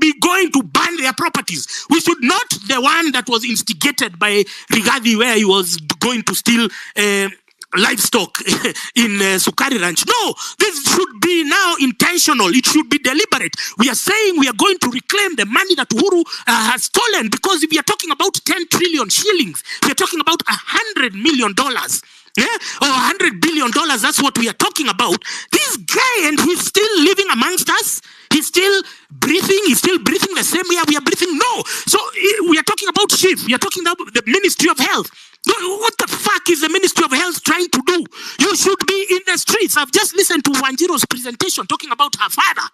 be going to burn their properties. We should not the one that was instigated by Rigathi, where he was going to steal livestock in Sukari Ranch. No, this should be now intentional. It should be deliberate. We are saying we are going to reclaim the money that Uhuru has stolen, because if we are talking about 10 trillion shillings, we are talking about $100 million. Yeah? Or $100 billion, that's what we are talking about. This guy, and he's still living amongst us. He's still breathing. He's still breathing the same way we are breathing. No. So we are talking about Shif. We are talking about the Ministry of Health. What the fuck is the Ministry of Health trying to do? You should be in the streets. I've just listened to Wanjiro's presentation talking about her father.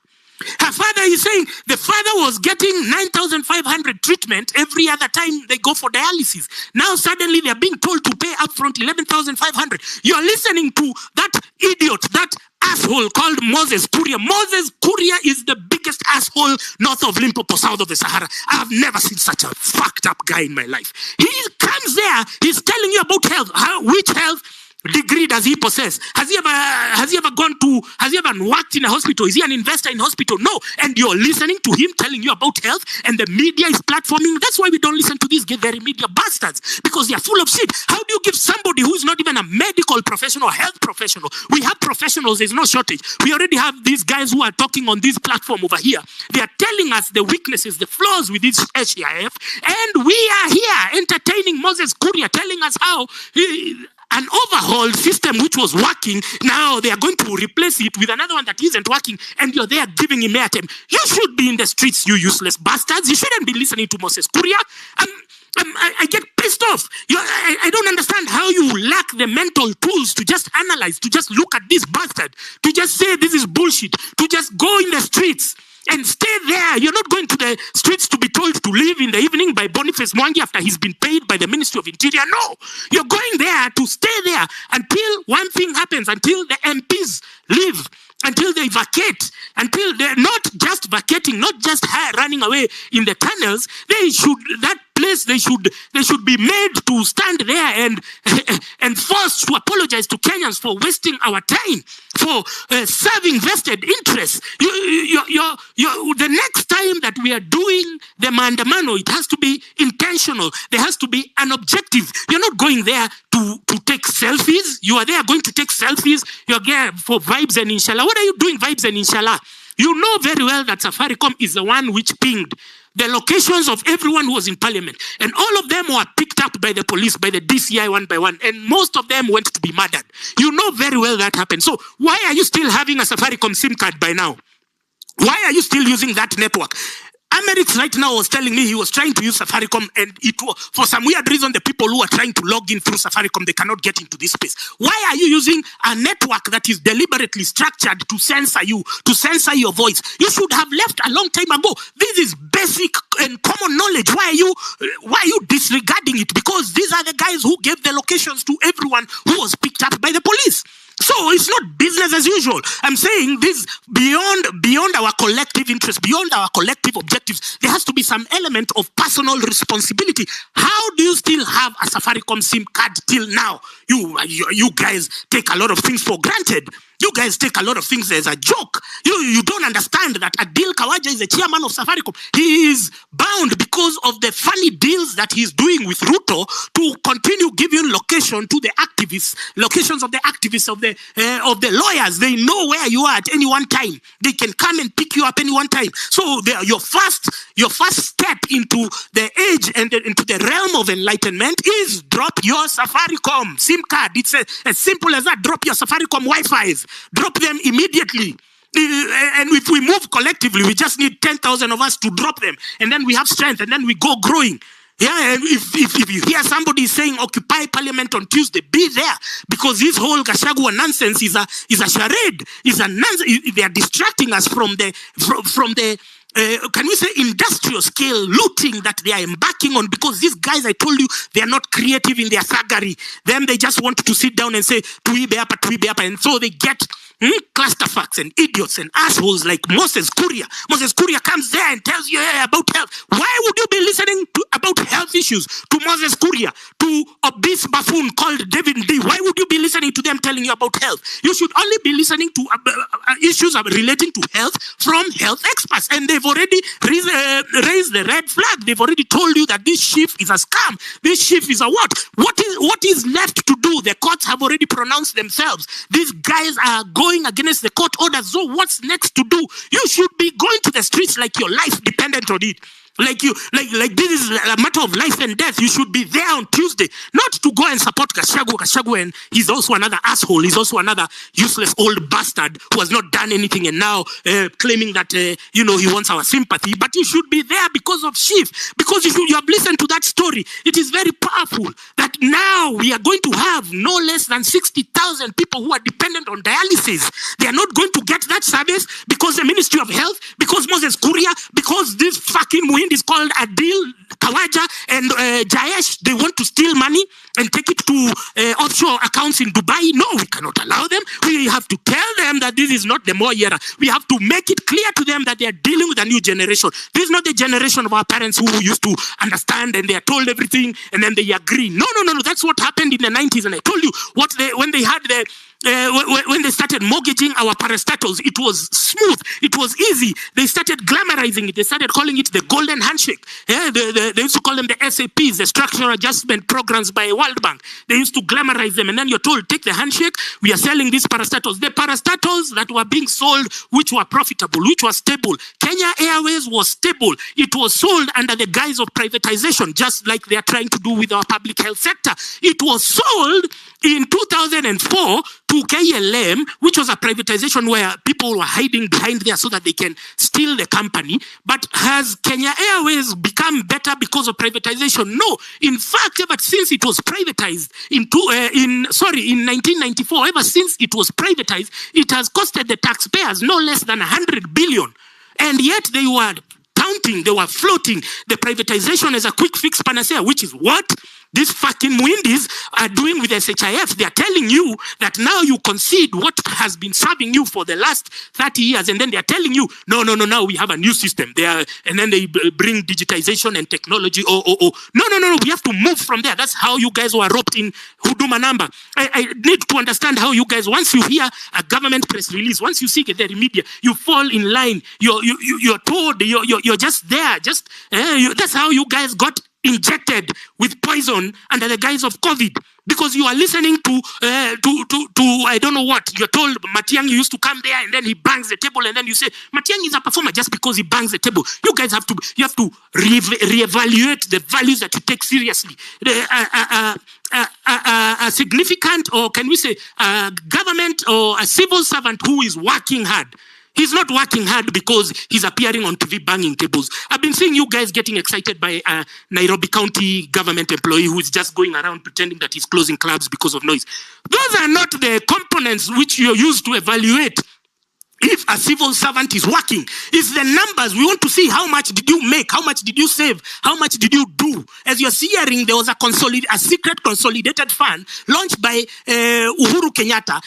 Her father is saying the father was getting 9,500 treatment every other time they go for dialysis. Now suddenly they're being told to pay upfront 11,500. You're listening to that idiot, that asshole called Moses Kuria. Moses Kuria is the biggest asshole north of Limpopo, south of the Sahara. I've never seen such a fucked up guy in my life. He comes there, he's telling you about health. Which health degree does he possess? Has he ever worked in a hospital? Is he an investor in hospital? No. And you're listening to him telling you about health, and the media is platforming. That's why we don't listen to these very media bastards, because they're full of shit. How do you give somebody who is not even a medical professional or health professional? We have professionals, there's no shortage. We already have these guys who are talking on this platform over here. They are telling us the weaknesses, the flaws with this SHIF, and we are here entertaining Moses Kuria telling us how an overhauled system which was working, now they are going to replace it with another one that isn't working, and you're there giving him airtime. You should be in the streets, you useless bastards. You shouldn't be listening to Moses Kuria. I get pissed off. I don't understand how you lack the mental tools to just analyze, to just look at this bastard, to just say this is bullshit, to just go in the streets and stay there. You're not going to the streets to be told to leave in the evening by Boniface Mwangi after he's been paid by the Ministry of Interior. No, you're going there to stay there until one thing happens, until the MPs leave, until they vacate, until they're not just vacating, not just running away in the tunnels. They should be made to stand there and forced to apologize to Kenyans for wasting our time, for serving vested interests. The next time that we are doing the maandamano, it has to be intentional. There has to be an objective. You're not going there to take selfies. You are there going to take selfies. You're there for vibes and inshallah. What are you doing, vibes and inshallah? You know very well that Safaricom is the one which pinged the locations of everyone who was in parliament. And all of them were picked up by the police, by the DCI one by one. And most of them went to be murdered. You know very well that happened. So why are you still having a Safaricom SIM card by now? Why are you still using that network? Amerix right now was telling me he was trying to use Safaricom, and for some weird reason, the people who are trying to log in through Safaricom, they cannot get into this space. Why are you using a network that is deliberately structured to censor you, to censor your voice? You should have left a long time ago. This is basic and common knowledge. Why are you disregarding it? Because these are the guys who gave the locations to everyone who was picked up by the police. So it's not business as usual. I'm saying this beyond our collective interest, beyond our collective objectives. There has to be some element of personal responsibility. How do you still have a Safaricom SIM card till now? You guys take a lot of things for granted. You guys take a lot of things as a joke. You don't understand that Adil Kawaja is the chairman of Safaricom. He is bound because of the funny deals that he's doing with Ruto to continue giving location to the activists, locations of the activists, of the lawyers. They know where you are at any one time. They can come and pick you up any one time. So your first step into the age and into the realm of enlightenment is drop your Safaricom SIM card. It's as simple as that. Drop your Safaricom Wi-Fi's. Drop them immediately. And if we move collectively, we just need 10,000 of us to drop them. And then we have strength, and then we go growing. Yeah, and if you hear somebody saying occupy parliament on Tuesday, be there, because this whole Gachagua nonsense is a charade, is a nonsense. They are distracting us from the can we say industrial scale looting that they are embarking on, because these guys, I told you, they are not creative in their thuggery. Them, they just want to sit down and say tuibe hapa, and so they get clusterfucks and idiots and assholes like Moses Kuria. Moses Kuria comes there and tells you about health. Why would you be listening about about health issues to Moses Kuria, to obese buffoon called David D. Why would you be listening to them telling you about health? You should only be listening to issues relating to health from health experts. And they've already raised the red flag. They've already told you that this Shif is a scam. This Shif is a what? What is left to do? The courts have already pronounced themselves. These guys are going against the court orders. So what's next to do? You should be going to the streets like your life dependent on it. Like this is a matter of life and death. You should be there on Tuesday, not to go and support Gachagua, and he's also another asshole. He's also another useless old bastard who has not done anything and now claiming that he wants our sympathy. But you should be there because of Shif, because you have listened to that story. It is very powerful that now we are going to have no less than 60,000 people who are dependent on dialysis. They are not going to get that service because the Ministry of Health, because Moses Kuria, because this fucking wind is called Adil, Kawaja, and Jayesh. They want to steal money and take it to offshore accounts in Dubai. No, we cannot allow them. We have to tell them that this is not the Moi era. We have to make it clear to them that they are dealing with a new generation. This is not the generation of our parents who used to understand and they are told everything and then they agree. No. That's what happened in the 90s. And I told you when they had when they started mortgaging our parastatals, it was smooth, it was easy. They started glamorizing it. They started calling it the golden handshake. They used to call them the SAPs, the structural adjustment programs by World Bank. They used to glamorize them, and then you're told, take the handshake, we are selling these parastatals. The parastatals that were being sold, which were profitable, which were stable. Kenya Airways was stable. It was sold under the guise of privatization, just like they are trying to do with our public health sector. It was sold in 2004 to KLM, which was a privatization where people were hiding behind there so that they can steal the company. But has Kenya Airways become better because of privatization? No. In fact, ever since it was privatized in 1994, ever since it was privatized, it has costed the taxpayers no less than 100 billion. And yet they were counting, they were floating the privatization as a quick fix panacea, which is what these fucking Mwindis are doing with SHIF. They are telling you that now you concede what has been serving you for the last 30 years, and then they are telling you, no, now we have a new system. And then they bring digitization and technology. No, we have to move from there. That's how you guys were roped in Huduma number. I need to understand how you guys, once you hear a government press release, once you see it there in media, you fall in line. You're told, you're just there. That's how you guys got injected with poison under the guise of COVID, because you are listening to I don't know what. You're told Matiang'i used to come there and then he bangs the table, and then you say Matiang'i is a performer just because he bangs the table. You guys have to reevaluate the values that you take seriously. A significant, or can we say a government or a civil servant who is working hard, he's not working hard because he's appearing on TV banging tables. I've been seeing you guys getting excited by a Nairobi County government employee who is just going around pretending that he's closing clubs because of noise. Those are not the components which you're used to evaluate if a civil servant is working. It's the numbers. We want to see how much did you make, how much did you save, how much did you do. As you're hearing, there was a secret consolidated fund launched by Uhuru Kenyatta,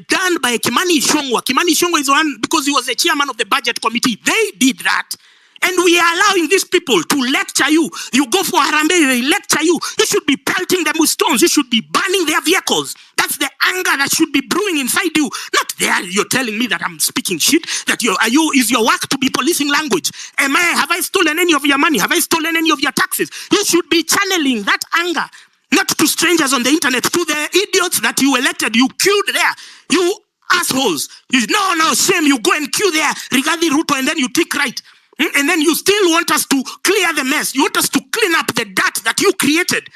done by Kimani Ichung'wah. Kimani Ichung'wah is one because he was the chairman of the budget committee. They did that. And we are allowing these people to lecture you. You go for Harambee, they lecture you. You should be pelting them with stones. You should be burning their vehicles. That's the anger that should be brewing inside you. Not there. You're telling me that I'm speaking shit. That is your work to be policing language? Have I stolen any of your money? Have I stolen any of your taxes? You should be channeling that anger, not to strangers on the internet, to the idiots that you elected, you queued there. You assholes. No, shame. You go and queue there regarding Ruto, and then you tick right. And then you still want us to clear the mess. You want us to clean up the dirt that you created.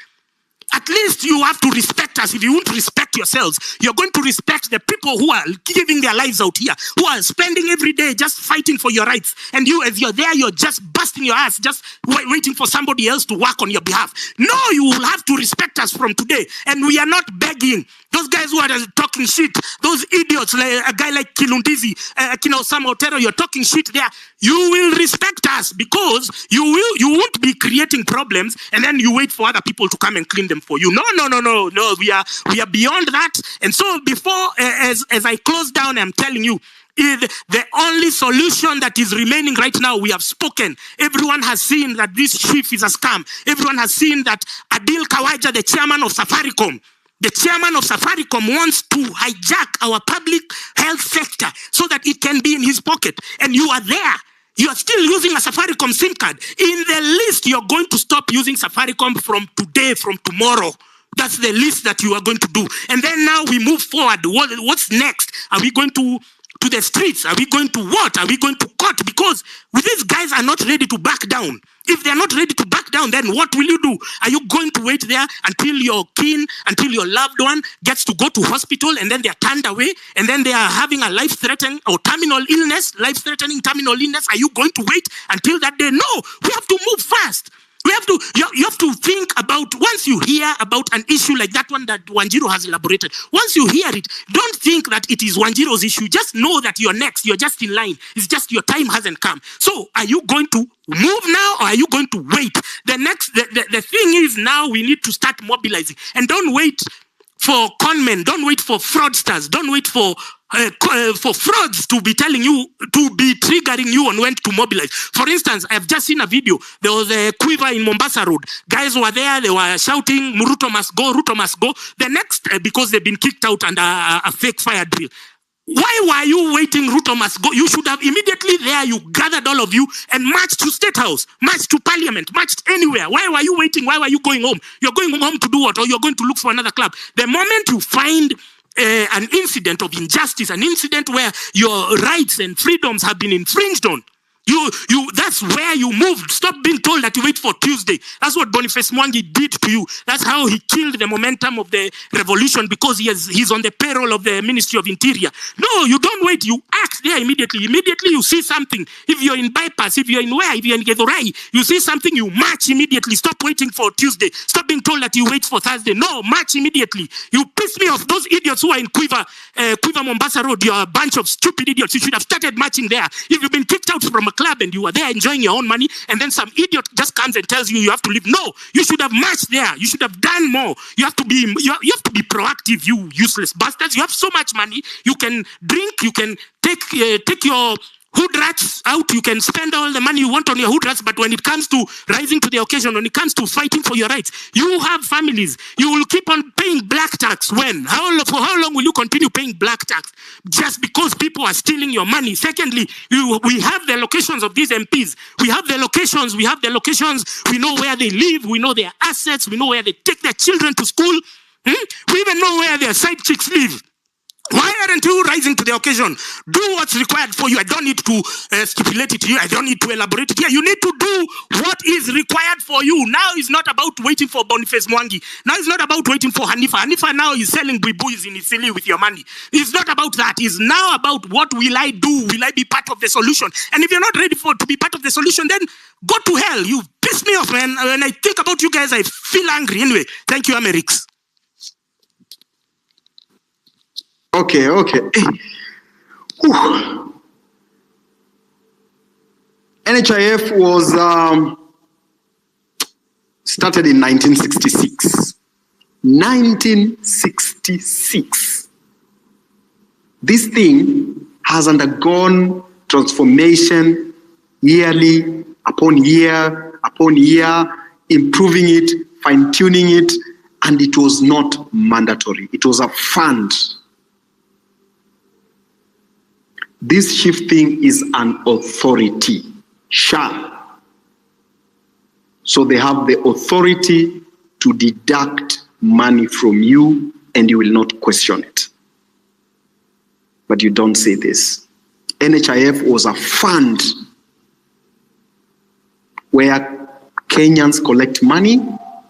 At least you have to respect us. If you want to respect yourselves, you're going to respect the people who are giving their lives out here, who are spending every day just fighting for your rights. And you, as you're there, you're just busting your ass, just waiting for somebody else to work on your behalf. No, you will have to respect us from today. And we are not begging. Those guys who are talking shit, those idiots, like a guy like Kilundizi, Sam Otero, you're talking shit there. You will respect us because you won't be creating problems and then you wait for other people to come and clean them for you. No. We are beyond that. And so before, as I close down, I'm telling you, The only solution that is remaining right now, we have spoken. Everyone has seen that this Shif is a scam. Everyone has seen that Adil Kawaja, the chairman of Safaricom, wants to hijack our public health sector so that it can be in his pocket. And you are there. You are still using a Safaricom SIM card. In the list, you're going to stop using Safaricom from today, from tomorrow. That's the list that you are going to do. And then now we move forward. What's next? Are we going to the streets? Are we going to what? Are we going to court? Because these guys are not ready to back down. If they're not ready to back down, then what will you do? Are you going to wait there until your until your loved one gets to go to hospital and then they're turned away and then they are having a life-threatening or life-threatening terminal illness? Are you going to wait until that day? No, we have to move fast. You have to think about, once you hear about an issue like that one that Wanjiru has elaborated, once you hear it, don't think that it is Wanjiru's issue. Just know that you're next. You're just in line. It's just your time hasn't come. So are you going to move now or are you going to wait? The thing is, now we need to start mobilizing. And don't wait for conmen. Don't wait for fraudsters. Don't wait for frauds to be telling you, to be triggering you on when to mobilize. For instance, I've just seen a video. There was a quiver in Mombasa Road. Guys were there. They were shouting, Ruto must go, Ruto must go. The next, because they've been kicked out under a fake fire drill. Why were you waiting, Ruto must go? You should have immediately there, you gathered all of you and marched to State House, marched to Parliament, marched anywhere. Why were you waiting? Why were you going home? You're going home to do what? Or you're going to look for another club. The moment you find an incident of injustice, an incident where your rights and freedoms have been infringed on, that's where you moved. Stop being told that you wait for Tuesday. That's what Boniface Mwangi did to you. That's how he killed the momentum of the revolution, because he's on the payroll of the Ministry of Interior. No, you don't wait. You act there immediately. Immediately you see something. If you're in Bypass, if you're in where, if you're in Githurai, you see something, you march immediately. Stop waiting for Tuesday. Stop being told that you wait for Thursday. No, march immediately. You piss me off. Those idiots who are in Quiver Mombasa Road, you're a bunch of stupid idiots. You should have started marching there. If you've been kicked out from a club and you are there enjoying your own money, and then some idiot just comes and tells you have to leave. No, you should have marched there. You should have done more. You have to be proactive, you useless bastards. You have so much money. You can drink. You can take your hood rats out. You can spend all the money you want on your hood rats, but when it comes to rising to the occasion, when it comes to fighting for your rights, you have families. You will keep on paying black tax. When? For how long will you continue paying black tax? Just because people are stealing your money. Secondly, we have the locations of these MPs. We have the locations. We know where they live. We know their assets. We know where they take their children to school. We even know where their side chicks live. Why aren't you rising to the occasion? Do what's required for you. I don't need to stipulate it here. I don't need to elaborate it here. You need to do what is required for you. Now it's not about waiting for Boniface Mwangi. Now it's not about waiting for Hanifa. Hanifa now is selling buibus in Isili with your money. It's not about that. It's now about what will I do? Will I be part of the solution? And if you're not ready to be part of the solution, then go to hell. You piss me off, man. When I think about you guys, I feel angry. Anyway, thank you, Amerix. Okay. NHIF was started in 1966. 1966. This thing has undergone transformation yearly upon year, improving it, fine-tuning it, and it was not mandatory. It was a fund. This Shif thing is an authority, SHA. So they have the authority to deduct money from you and you will not question it. But you don't say this. NHIF was a fund where Kenyans collect money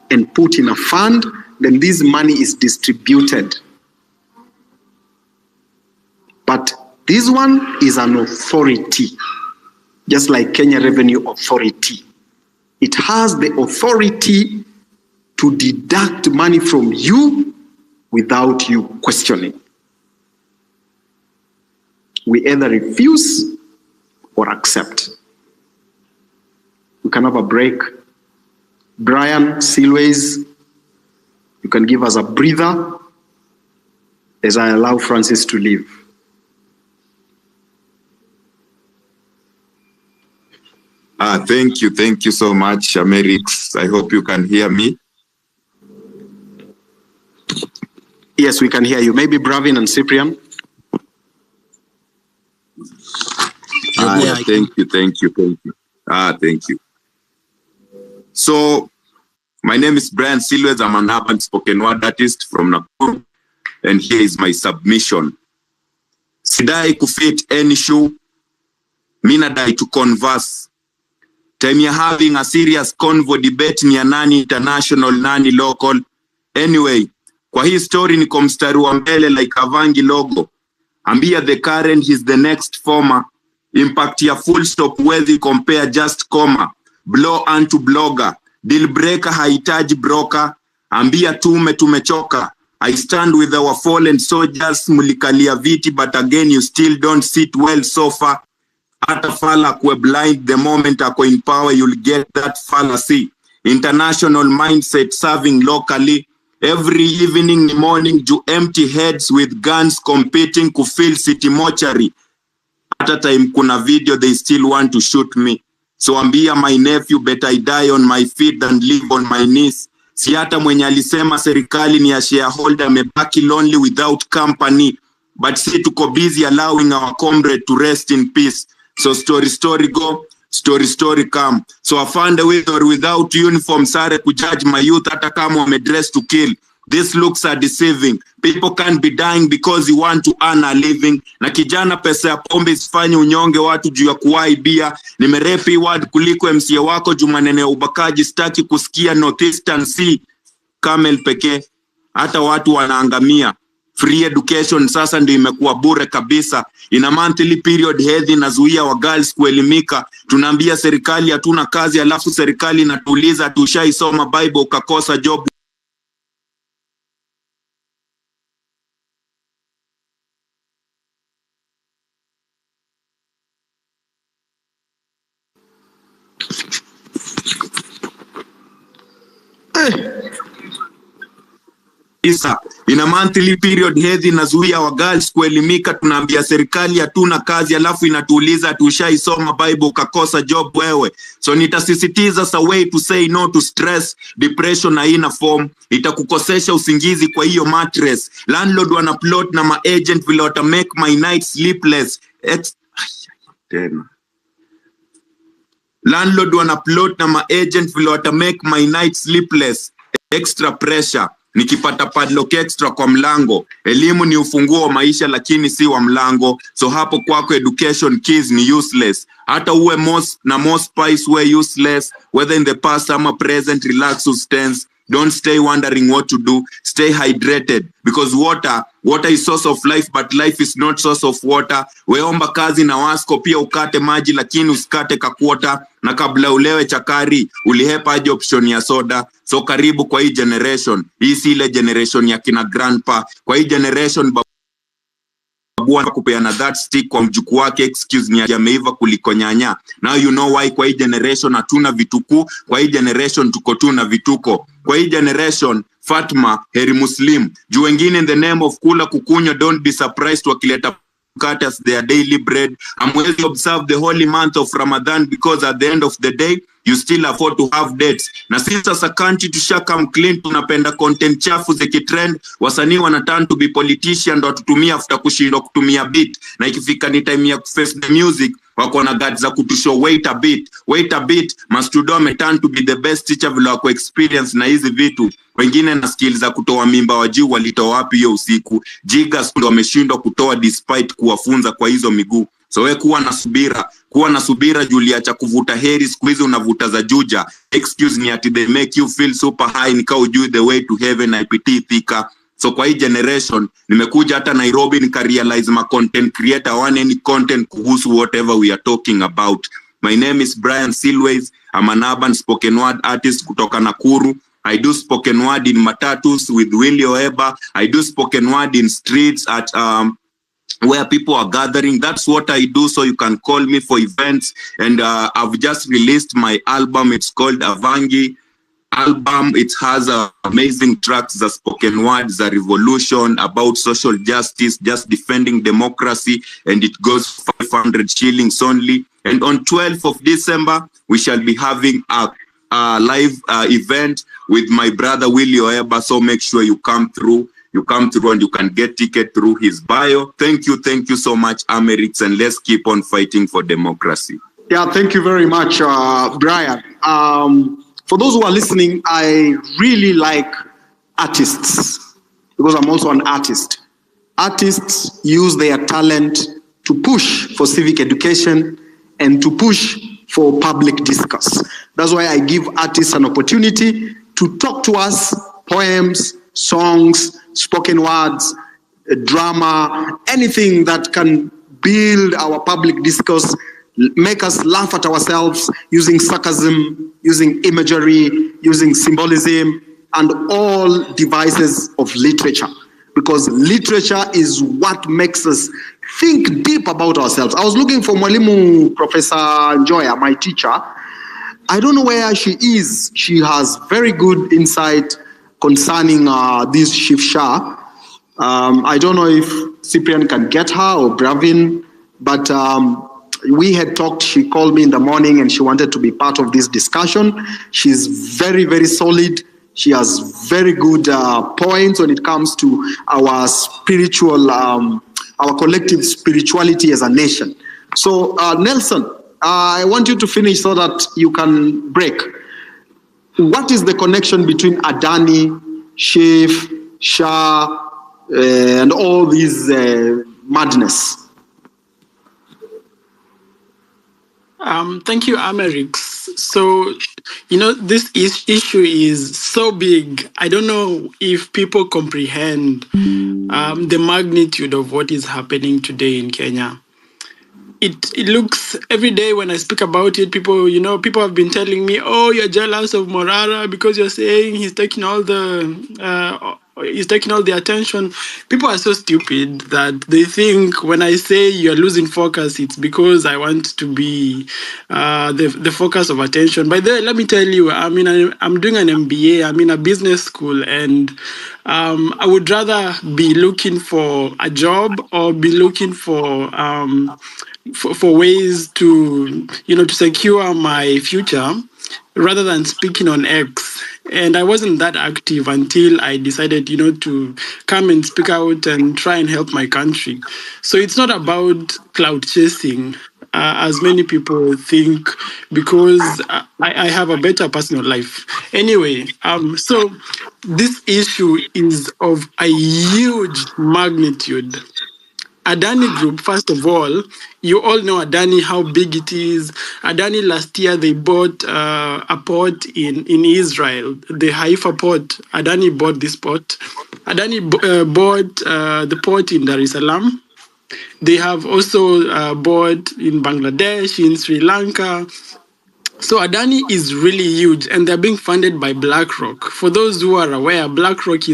and put in a fund, then this money is distributed. But this one is an authority, just like Kenya Revenue Authority. It has the authority to deduct money from you without you questioning. We either refuse or accept. We can have a break. Brian Silways, you can give us a breather as I allow Francis to leave. Thank you so much, Amerix. I hope you can hear me. Yes, we can hear you. Maybe Bravin and Cyprian. Thank you. Thank you. So, my name is Brian Silwes. I'm an urban spoken word artist from Nakuru, and here is my submission. Sidai kufit any shoe, mina dai to converse. Time you're having a serious convo debate ni ya nani international, nani local. Anyway, kwa hii story niko mstari wa mbele like Avangi logo. Ambia the current, he's the next former. Impact ya full stop worthy compare just comma. Blow unto blogger. Deal breaker haitaji broker. Ambia tumechoka. I stand with our fallen soldiers, mulikalia viti, but again you still don't sit well so far. Ata fala kwe blind, the moment ako in power, you'll get that fallacy. International mindset serving locally. Every evening, morning, do empty heads with guns competing to fill city mortuary. At a time kuna video, they still want to shoot me. So ambia my nephew, better I die on my feet than live on my knees. Si hata mwenye alisema serikali ni ya shareholder mebaki lonely without company. But si tuko busy allowing our comrade to rest in peace. So story go, story come. So I found a with or without uniform sare kujudge my youth hata kama wamedress to kill. These looks are deceiving. People can't be dying because you want to earn a living. Na kijana pesa ya pombe isifanye unyonge watu juu ya kuwaibia. Nimerepi word kuliko MCA wako juu maneno ya ubakaji, sitaki kusikia Northeastern Sea Camel pekee. Hata watu wanaangamia. Free education sasa ndio imekuwa bure kabisa. In a monthly period hedhi nazuia wa girls kuelimika. Tunaambia serikali hatuna kazi, alafu serikali inatuuliza tushaisoma Bible ukakosa job. In a monthly period hedhi nazuia wa girls kuelimika. Tunaambia serikali hatuna kazi, alafu inatuuliza tushaisoma Bible ukakosa job wewe. So nitasisitiza sa way to say no to stress, depression na ina form. Itakukosesha usingizi kwa hiyo mattress. Landlord wana plot na ma agent vile wata make my night sleepless. Landlord wana plot na ma agent vile wata make my night sleepless. Extra pressure. Nikipata padlock extra kwa mlango. Elimu ni ufunguo wa maisha lakini si wa mlango. So hapo kwako education keys ni useless. Hata uwe most spice we useless. Whether in the past or present, relax stance. Don't stay wondering what to do. Stay hydrated. Because water is source of life, but life is not source of water. Weomba kazi na wasko pia ukate maji lakini usikate kakwota. Na kabla ulewe chakari, ulihepa aje option ya soda. So karibu kwa hii generation. Hii si ile generation ya kina grandpa. Kwa hii generation babuwa kupeana that stick kwa mjuku wake, excuse ni ameiva kuliko nyanya. Now you know why kwa hii generation hatuna vituku. Kwa hii generation tuko tu na vituko. Kwa hii generation Fatma heri Muslim. Juu wengine in the name of kula kukunywa, don't be surprised wakileta cut as their daily bread. Amwezi observe the holy month of Ramadan because at the end of the day you still afford to have dates. Na sisi sasa country tushakam clean, tunapenda content chafu zikitrend. Wasanii wanaturn to be politician ndo watutumia after kushindwa kutumia beat. Na ikifika ni time ya kuface the music wako na guts za kutushow wait a bit. Mastudo ameturn to be the best teacher vile wako experience na hizi vitu. Wengine na skills za kutoa mimba wajuu walitoa wapi hiyo usiku. Jigas ndo wameshindwa kutoa despite kuwafunza kwa hizo miguu. So we kuwa na subira Juliacha kuvuta heri siku hizi unavuta za juja. Excuse me ati they make you feel super high nika ujui the way to heaven IPT thika. So kwa hii generation nimekuja hata Nairobi nikarealize ma content creator want any content kuhusu whatever we are talking about. My name is Brian Silwes. I'm an urban spoken word artist kutoka Nakuru. I do spoken word in matatus with Willie Oeba. I do spoken word in streets at where people are gathering. That's what I do. So you can call me for events. And I've just released my album. It's called Avangi album. It has amazing tracks, the spoken words, the revolution about social justice, just defending democracy. And it goes 500 shillings only. And on 12th of December, we shall be having a live event with my brother Willie Oeba. So make sure you come through. You come through and you can get ticket through his bio. Thank you so much, Amerix, and let's keep on fighting for democracy. Yeah, thank you very much, Brian. For those who are listening, I really like artists because I'm also an artist. Artists use their talent to push for civic education and to push for public discourse. That's why I give artists an opportunity to talk to us, poems, songs, spoken words, drama, anything that can build our public discourse, make us laugh at ourselves using sarcasm, using imagery, using symbolism, and all devices of literature. Because literature is what makes us think deep about ourselves. I was looking for Mwalimu Professor Njoya, my teacher. I don't know where she is. She has very good insight concerning this Shif Shah. I don't know if Cyprian can get her or Bravin, but we had talked. She called me in the morning and she wanted to be part of this discussion. She's very, very solid. She has very good points when it comes to our spiritual, our collective spirituality as a nation. So, Nelson, I want you to finish so that you can break. What is the connection between Adani, Shif, Shah, and all these madness? Thank you, Amerix. So, this issue is so big. I don't know if people comprehend the magnitude of what is happening today in Kenya. It looks every day when I speak about it, people have been telling me, oh, you're jealous of Morara because you're saying he's taking all the attention. People are so stupid that they think when I say you're losing focus, it's because I want to be the focus of attention. By the way, let me tell you, I'm doing an MBA. I'm in a business school, and I would rather be looking for a job or be looking for ways to secure my future rather than speaking on X. And I wasn't that active until I decided, to come and speak out and try and help my country. So it's not about cloud chasing, as many people think, because I have a better personal life. Anyway, so this issue is of a huge magnitude. Adani Group, first of all, you all know Adani, how big it is. Adani last year, they bought a port in Israel, the Haifa port. Adani bought this port. Adani bought the port in Dar es Salaam. They have also bought in Bangladesh, in Sri Lanka. So Adani is really huge, and they're being funded by BlackRock. For those who are aware, BlackRock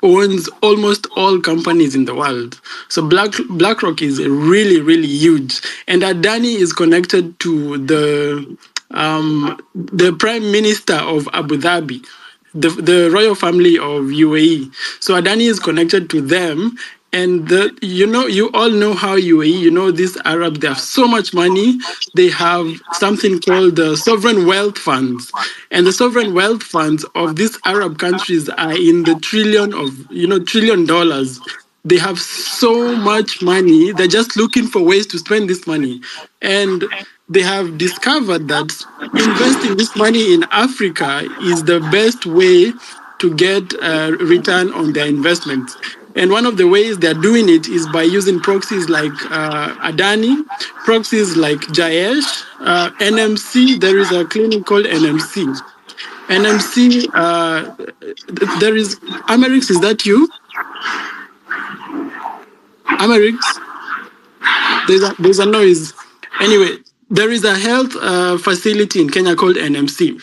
owns almost all companies in the world. So BlackRock is really, really huge. And Adani is connected to the Prime Minister of Abu Dhabi, the royal family of UAE. So Adani is connected to them. And you all know how UAE, these Arabs, they have so much money. They have something called the sovereign wealth funds. And the sovereign wealth funds of these Arab countries are in the $1 trillion. They have so much money. They're just looking for ways to spend this money. And they have discovered that investing this money in Africa is the best way to get a return on their investments. And one of the ways they're doing it is by using proxies like Adani, proxies like Jayesh, NMC. There is a clinic called NMC. NMC, there is... Amerix, is that you? Amerix? There's a noise. Anyway, there is a health facility in Kenya called NMC.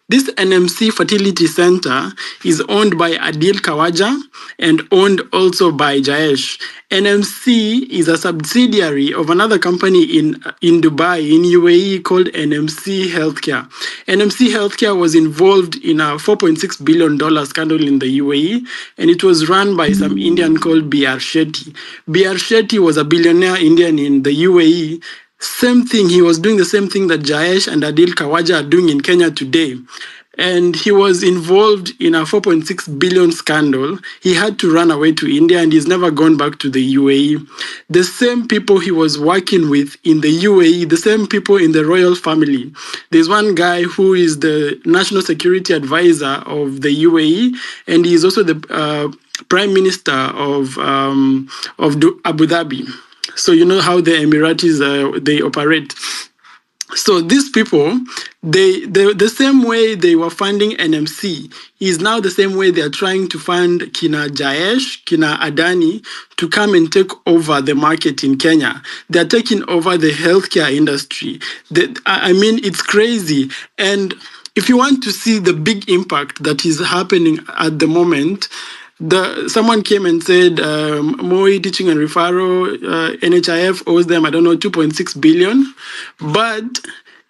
This NMC Fertility Center is owned by Adil Kawaja and owned also by Jayesh. NMC is a subsidiary of another company in Dubai, in UAE, called NMC Healthcare. NMC Healthcare was involved in a $4.6 billion scandal in the UAE, and it was run by some Indian called B.R. Shetty. B.R. Shetty was a billionaire Indian in the UAE. Same thing, he was doing the same thing that Jayesh and Adil Kawaja are doing in Kenya today. And he was involved in a 4.6 billion scandal. He had to run away to India and he's never gone back to the UAE. The same people he was working with in the UAE, the same people in the royal family. There's one guy who is the national security advisor of the UAE, and he is also the prime minister of Abu Dhabi. So you know how the Emiratis they operate. So these people, the same way they were funding NMC is now the same way they are trying to fund Kina Jayesh, Kina Adani to come and take over the market in Kenya. They're taking over the healthcare industry. I mean, it's crazy. And if you want to see the big impact that is happening at the moment, someone came and said Moi Teaching and Referral, NHIF owes them, 2.6 billion. But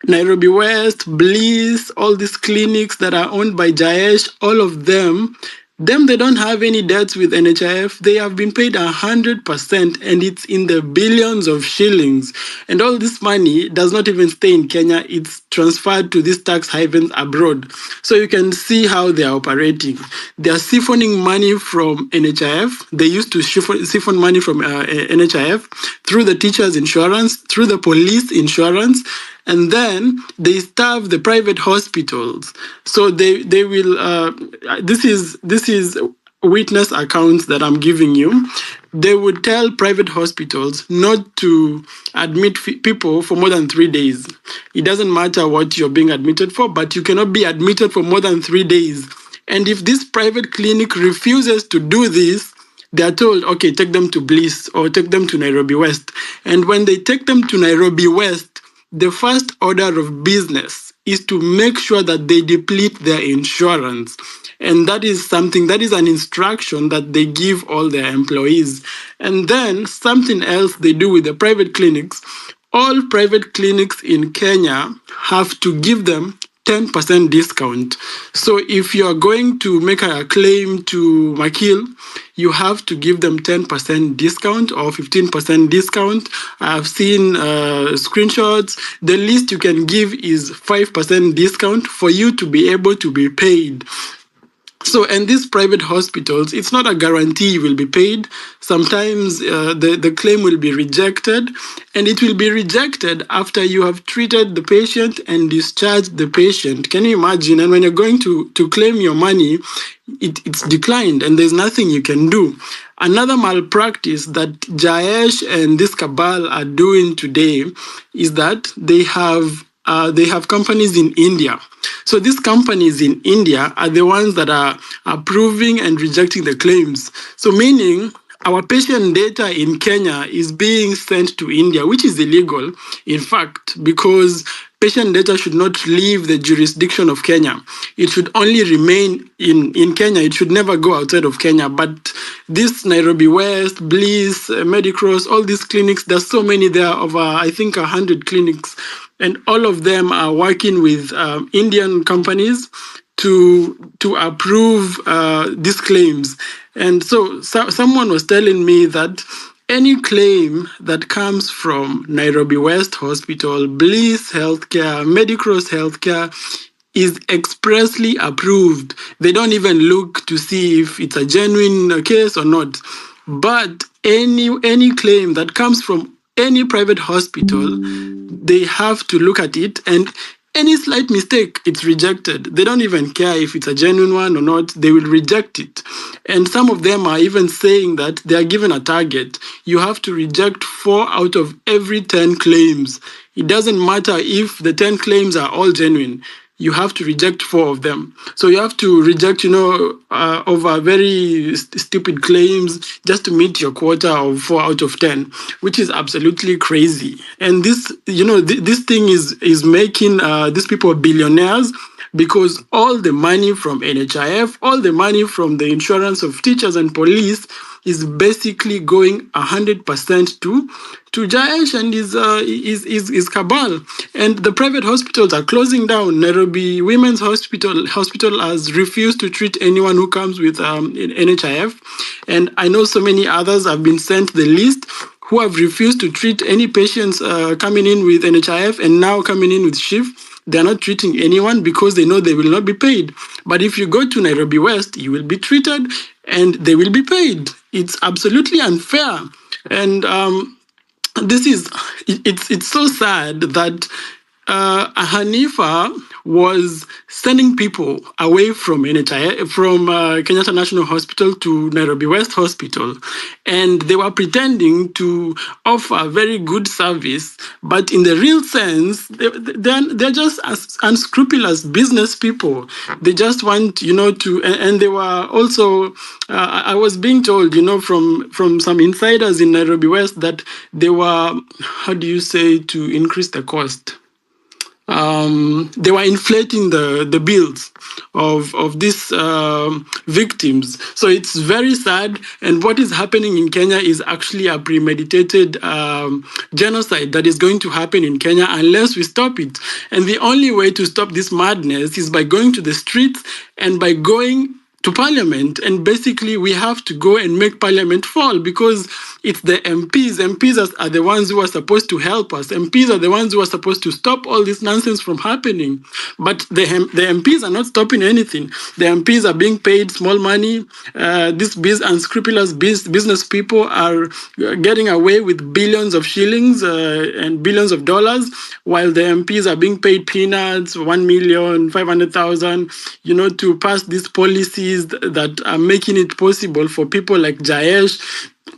Nairobi West, Bliss, all these clinics that are owned by Jayesh, all of them, they don't have any debts with NHIF. They have been paid 100%, and it's in the billions of shillings. And all this money does not even stay in Kenya. It's transferred to these tax havens abroad. So you can see how they are operating. They are siphoning money from NHIF. They used to siphon money from NHIF through the teachers' insurance, through the police insurance, and then they starve the private hospitals. So they will. This is witness accounts that I'm giving you. They would tell private hospitals not to admit people for more than 3 days. It doesn't matter what you're being admitted for, but you cannot be admitted for more than 3 days. And if this private clinic refuses to do this, they are told, okay, take them to Bliss or take them to Nairobi West. And when they take them to Nairobi West, the first order of business is to make sure that they deplete their insurance. And that is something, that is an instruction that they give all their employees. And then something else they do with the private clinics, all private clinics in Kenya have to give them 10% discount. So if you are going to make a claim to Makil, you have to give them 10% discount or 15% discount. I've seen screenshots. The least you can give is 5% discount for you to be able to be paid. So, and these private hospitals, it's not a guarantee you will be paid. Sometimes the claim will be rejected, and it will be rejected after you have treated the patient and discharged the patient. Can you imagine? And when you're going to claim your money, it's declined, and there's nothing you can do. Another malpractice that Jayesh and this cabal are doing today is that they have companies in India. So these companies in India are the ones that are approving and rejecting the claims. So meaning our patient data in Kenya is being sent to India, which is illegal, in fact, because patient data should not leave the jurisdiction of Kenya. It should only remain in Kenya. It should never go outside of Kenya. But this Nairobi West, Bliss, Medicross, all these clinics, there's so many. There are over, I think, 100 clinics. And all of them are working with Indian companies to approve these claims. And so someone was telling me that any claim that comes from Nairobi West Hospital, Bliss Healthcare, Medicross Healthcare is expressly approved. They don't even look to see if it's a genuine case or not. But any claim that comes from any private hospital, they have to look at it, and any slight mistake, it's rejected. They don't even care if it's a genuine one or not. They will reject it. And some of them are even saying that they are given a target. You have to reject 4 out of every 10 claims. It doesn't matter if the 10 claims are all genuine. You have to reject 4 of them. So you have to reject, over very stupid claims just to meet your quota of 4 out of 10, which is absolutely crazy. And this, this thing is making these people billionaires, because all the money from NHIF, all the money from the insurance of teachers and police is basically going 100% to Jayesh and his cabal. And the private hospitals are closing down. Nairobi Women's Hospital has refused to treat anyone who comes with NHIF. And I know so many others have been sent the list. who have refused to treat any patients coming in with NHIF and now coming in with Shif. They're not treating anyone because they know they will not be paid. But if you go to Nairobi West, you will be treated and they will be paid. It's absolutely unfair. And it's so sad that Hanifa was sending people away from NHI, from Kenyatta National Hospital to Nairobi West Hospital, and they were pretending to offer very good service, but in the real sense, they're just unscrupulous business people. They just want, and they were also, I was being told, from some insiders in Nairobi West that they were, how do you say, to increase the cost? They were inflating the bills of these victims. So it's very sad. And what is happening in Kenya is actually a premeditated genocide that is going to happen in Kenya unless we stop it. And the only way to stop this madness is by going to the streets and by going to parliament. And basically we have to go and make parliament fall because it's the MPs. MPs are the ones who are supposed to help us. MPs are the ones who are supposed to stop all this nonsense from happening. But the MPs are not stopping anything. The MPs are being paid small money. These unscrupulous business people are getting away with billions of shillings and billions of dollars, while the MPs are being paid peanuts, 1,500,000, to pass these policies that are making it possible for people like Jayesh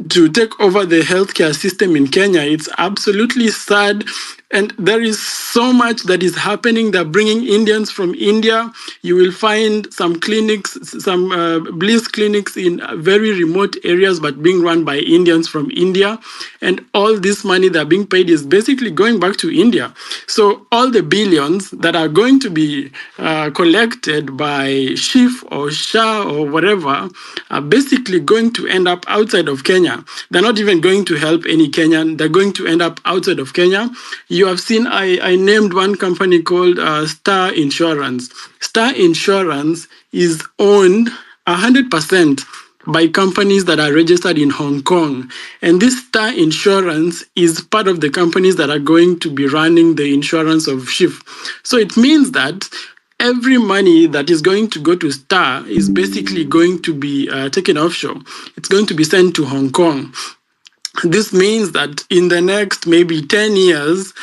to take over the healthcare system in Kenya. It's absolutely sad. And there is so much that is happening. They're bringing Indians from India. You will find some clinics, some bliss clinics in very remote areas, but being run by Indians from India. And all this money that are being paid is basically going back to India. So all the billions that are going to be collected by Shif or Shah or whatever are basically going to end up outside of Kenya. They're not even going to help any Kenyan. They're going to end up outside of Kenya. You have seen, I named one company called Star Insurance. Star Insurance is owned 100% by companies that are registered in Hong Kong. And this Star Insurance is part of the companies that are going to be running the insurance of Shif. So it means that every money that is going to go to Star is basically going to be taken offshore. It's going to be sent to Hong Kong. This means that in the next maybe 10 years,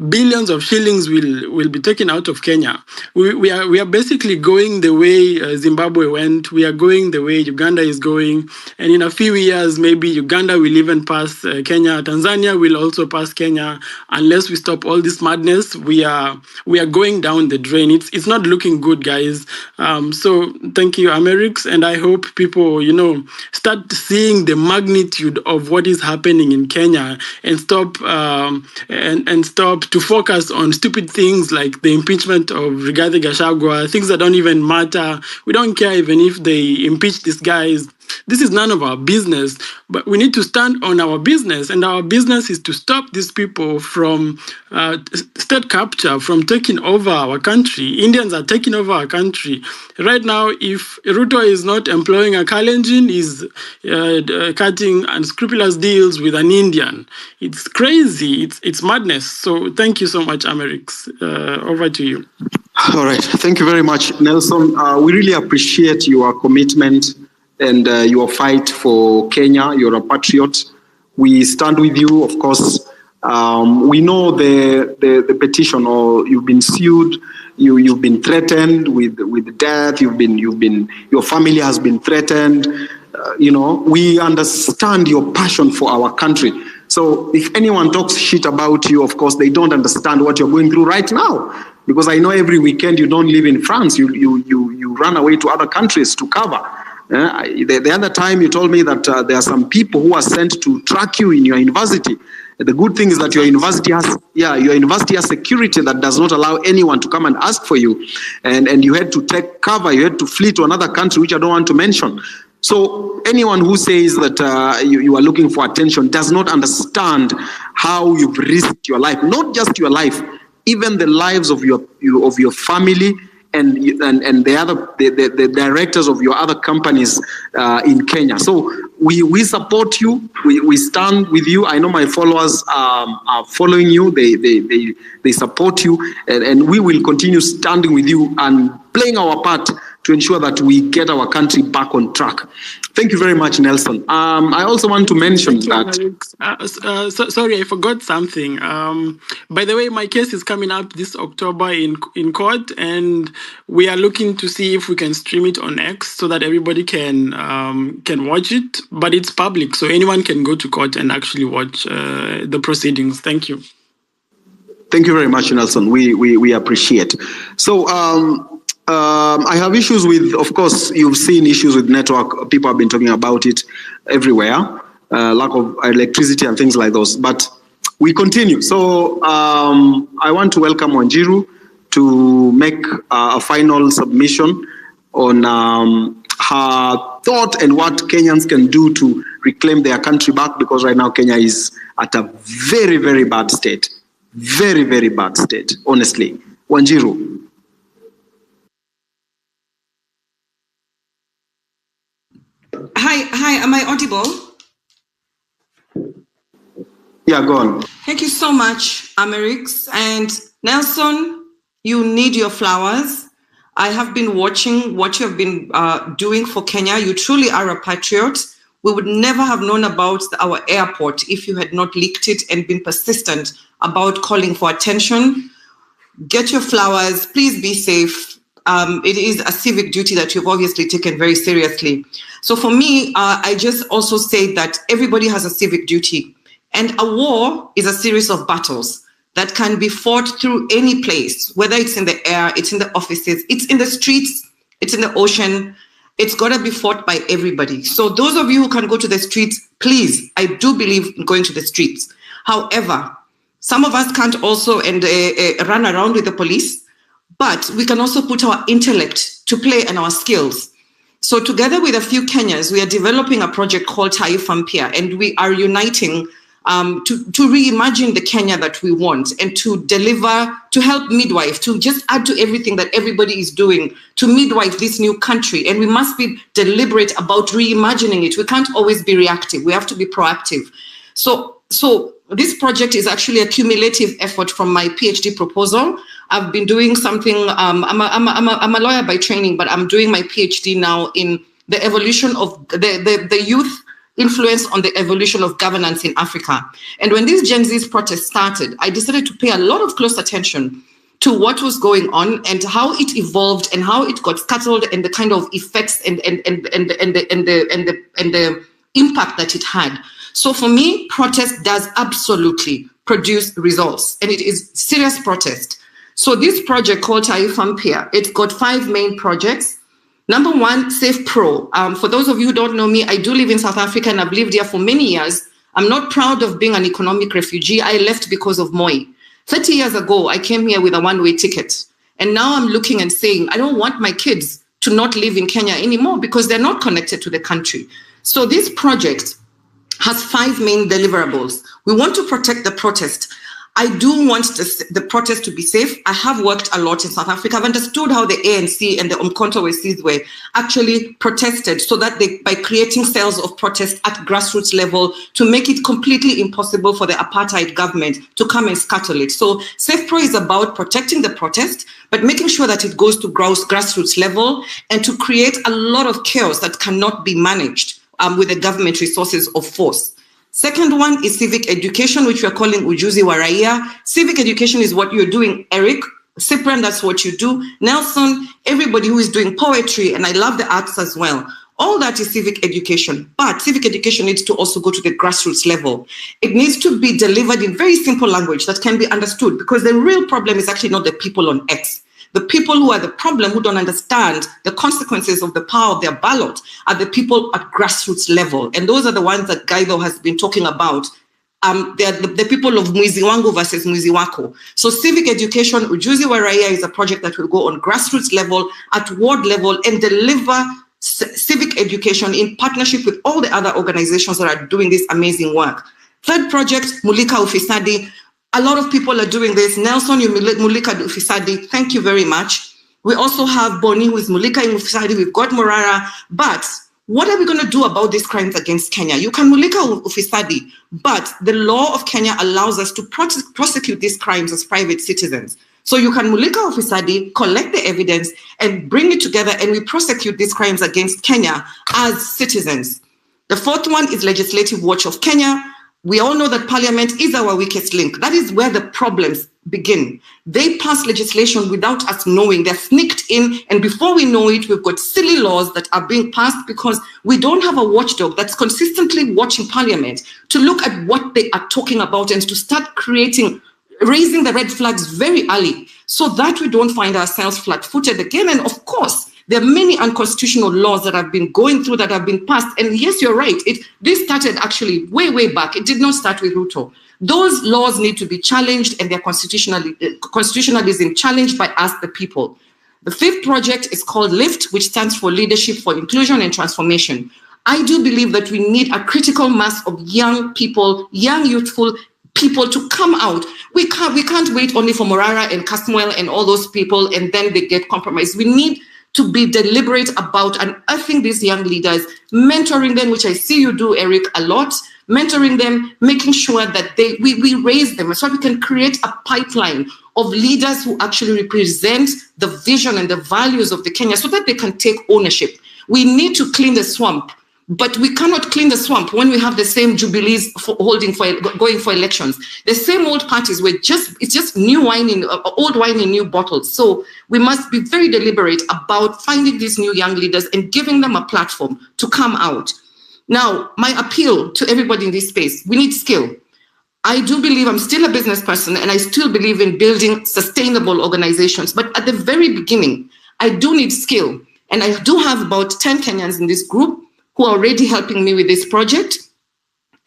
billions of shillings will be taken out of Kenya. We are basically going the way Zimbabwe went. We are going the way Uganda is going. And in a few years, maybe Uganda will even pass Kenya. Tanzania will also pass Kenya. Unless we stop all this madness, we are going down the drain. It's not looking good, guys. So thank you, Amerix. And I hope people, start seeing the magnitude of what is happening in Kenya and stop and stop to focus on stupid things like the impeachment of Rigathi Gachagua, things that don't even matter. We don't care even if they impeach these guys. This is none of our business, but we need to stand on our business, and our business is to stop these people from state capture, from taking over our country. Indians are taking over our country. Right now, if Ruto is not employing a Kalenjin, he's cutting unscrupulous deals with an Indian. It's crazy. It's madness. So thank you so much, Amerix. Over to you. All right. Thank you very much, Nelson. We really appreciate your commitment and your fight for Kenya. You're a patriot. We stand with you, of course. We know the petition, or you've been sued, you've been threatened with death. Your family has been threatened. We understand your passion for our country. So if anyone talks shit about you, of course, they don't understand what you're going through right now. Because I know every weekend you don't live in France. You run away to other countries to cover. The other time you told me that there are some people who are sent to track you in your university. The good thing is that your university has security that does not allow anyone to come and ask for you. And you had to take cover, you had to flee to another country, which I don't want to mention. So anyone who says that you are looking for attention does not understand how you've risked your life, not just your life, even the lives of your family and the directors of your other companies in Kenya. So we support you. We stand with you. I know my followers are following you. They support you, and we will continue standing with you and playing our part to ensure that we get our country back on track. Thank you very much, Nelson. I also want to mention sorry, I forgot something. By the way, my case is coming up this October in court, and we are looking to see if we can stream it on X so that everybody can watch it. But it's public, so anyone can go to court and actually watch the proceedings. Thank you. Thank you very much, Nelson. We appreciate. So I have issues with, of course, you've seen issues with network. People have been talking about it everywhere, lack of electricity and things like those. But we continue. So I want to welcome Wanjiru to make a final submission on her thought and what Kenyans can do to reclaim their country back, because right now Kenya is at a very, very bad state. Very, very bad state, honestly. Wanjiru. Hi, am I audible? Yeah, go on. Thank you so much, Amerix. And Nelson, you need your flowers. I have been watching what you have been doing for Kenya. You truly are a patriot. We would never have known about our airport if you had not leaked it and been persistent about calling for attention. Get your flowers. Please be safe. It is a civic duty that you've obviously taken very seriously. So for me, I just also say that everybody has a civic duty. And a war is a series of battles that can be fought through any place, whether it's in the air, it's in the offices, it's in the streets, it's in the ocean. It's got to be fought by everybody. So those of you who can go to the streets, please, I do believe in going to the streets. However, some of us can't also run around with the police, but we can also put our intellect to play and our skills. So together with a few Kenyans, we are developing a project called Taifa Mpya, and we are uniting to reimagine the Kenya that we want and to deliver, to help midwife, to just add to everything that everybody is doing to midwife this new country. And we must be deliberate about reimagining it. We can't always be reactive. We have to be proactive. So this project is actually a cumulative effort from my PhD proposal. I've been doing something, I'm a lawyer by training, but I'm doing my PhD now in the evolution of the youth influence on the evolution of governance in Africa. And when these Gen Z's protests started, I decided to pay a lot of close attention to what was going on and how it evolved and how it got scuttled and the kind of effects and the impact that it had. So for me, protest does absolutely produce results, and it is serious protest. So this project called Taifa Mpya, it's got 5 main projects. Number 1, Safe Pro. For those of you who don't know me, I do live in South Africa and I've lived here for many years. I'm not proud of being an economic refugee. I left because of Moi. 30 years ago, I came here with a one-way ticket. And now I'm looking and saying, I don't want my kids to not live in Kenya anymore because they're not connected to the country. So this project has 5 main deliverables. We want to protect the protest. I do want the protest to be safe. I have worked a lot in South Africa. I've understood how the ANC and the Umkhonto we Sizwe actually protested so that by creating cells of protest at grassroots level to make it completely impossible for the apartheid government to come and scuttle it. So Safe Pro is about protecting the protest, but making sure that it goes to grassroots level and to create a lot of chaos that cannot be managed with the government resources of force. Second one is civic education, which we're calling Ujuzi wa Raia. Civic education is what you're doing, Eric. Cyprian, that's what you do. Nelson, everybody who is doing poetry, and I love the arts as well. All that is civic education, but civic education needs to also go to the grassroots level. It needs to be delivered in very simple language that can be understood, because the real problem is actually not the people on X. The people who are the problem, who don't understand the consequences of the power of their ballot, are the people at grassroots level. And those are the ones that Gaido has been talking about. They're the people of Mwizi Wangu versus Mwizi Wako. So civic education, Ujuzi wa Raia, is a project that will go on grassroots level, at ward level, and deliver civic education in partnership with all the other organizations that are doing this amazing work. Third project, Mulika Ufisadi. A lot of people are doing this. Nelson, you Mulika Ufisadi, thank you very much. We also have Boni, who is Mulika in Ufisadi. We've got Morara. But what are we going to do about these crimes against Kenya? You can Mulika Ufisadi, but the law of Kenya allows us to prosecute these crimes as private citizens. So you can Mulika Ufisadi, collect the evidence, and bring it together, and we prosecute these crimes against Kenya as citizens. The fourth one is Legislative Watch of Kenya. We all know that Parliament is our weakest link. That is where the problems begin. They pass legislation without us knowing. They're sneaked in, and before we know it, we've got silly laws that are being passed because we don't have a watchdog that's consistently watching Parliament to look at what they are talking about and to start raising the red flags very early so that we don't find ourselves flat-footed again. And of course, there are many unconstitutional laws that have been going through, that have been passed. And yes, you're right. This started actually way, way back. It did not start with Ruto. Those laws need to be challenged, and their constitutionalism challenged by us, the people. The fifth project is called LIFT, which stands for Leadership for Inclusion and Transformation. I do believe that we need a critical mass of young people, young, youthful people to come out. We can't wait only for Morara and Casmuel and all those people, and then they get compromised. We need to be deliberate about unearthing these young leaders, mentoring them, which I see you do, Eric, a lot, mentoring them, making sure that we raise them so we can create a pipeline of leaders who actually represent the vision and the values of the Kenya so that they can take ownership. We need to clean the swamp, but we cannot clean the swamp when we have the same jubilees going for elections. The same old parties it's just new wine in old wine in new bottles. So we must be very deliberate about finding these new young leaders and giving them a platform to come out. Now, my appeal to everybody in this space, we need skill. I do believe, I'm still a business person, and I still believe in building sustainable organizations. But at the very beginning, I do need skill. And I do have about 10 Kenyans in this group who are already helping me with this project.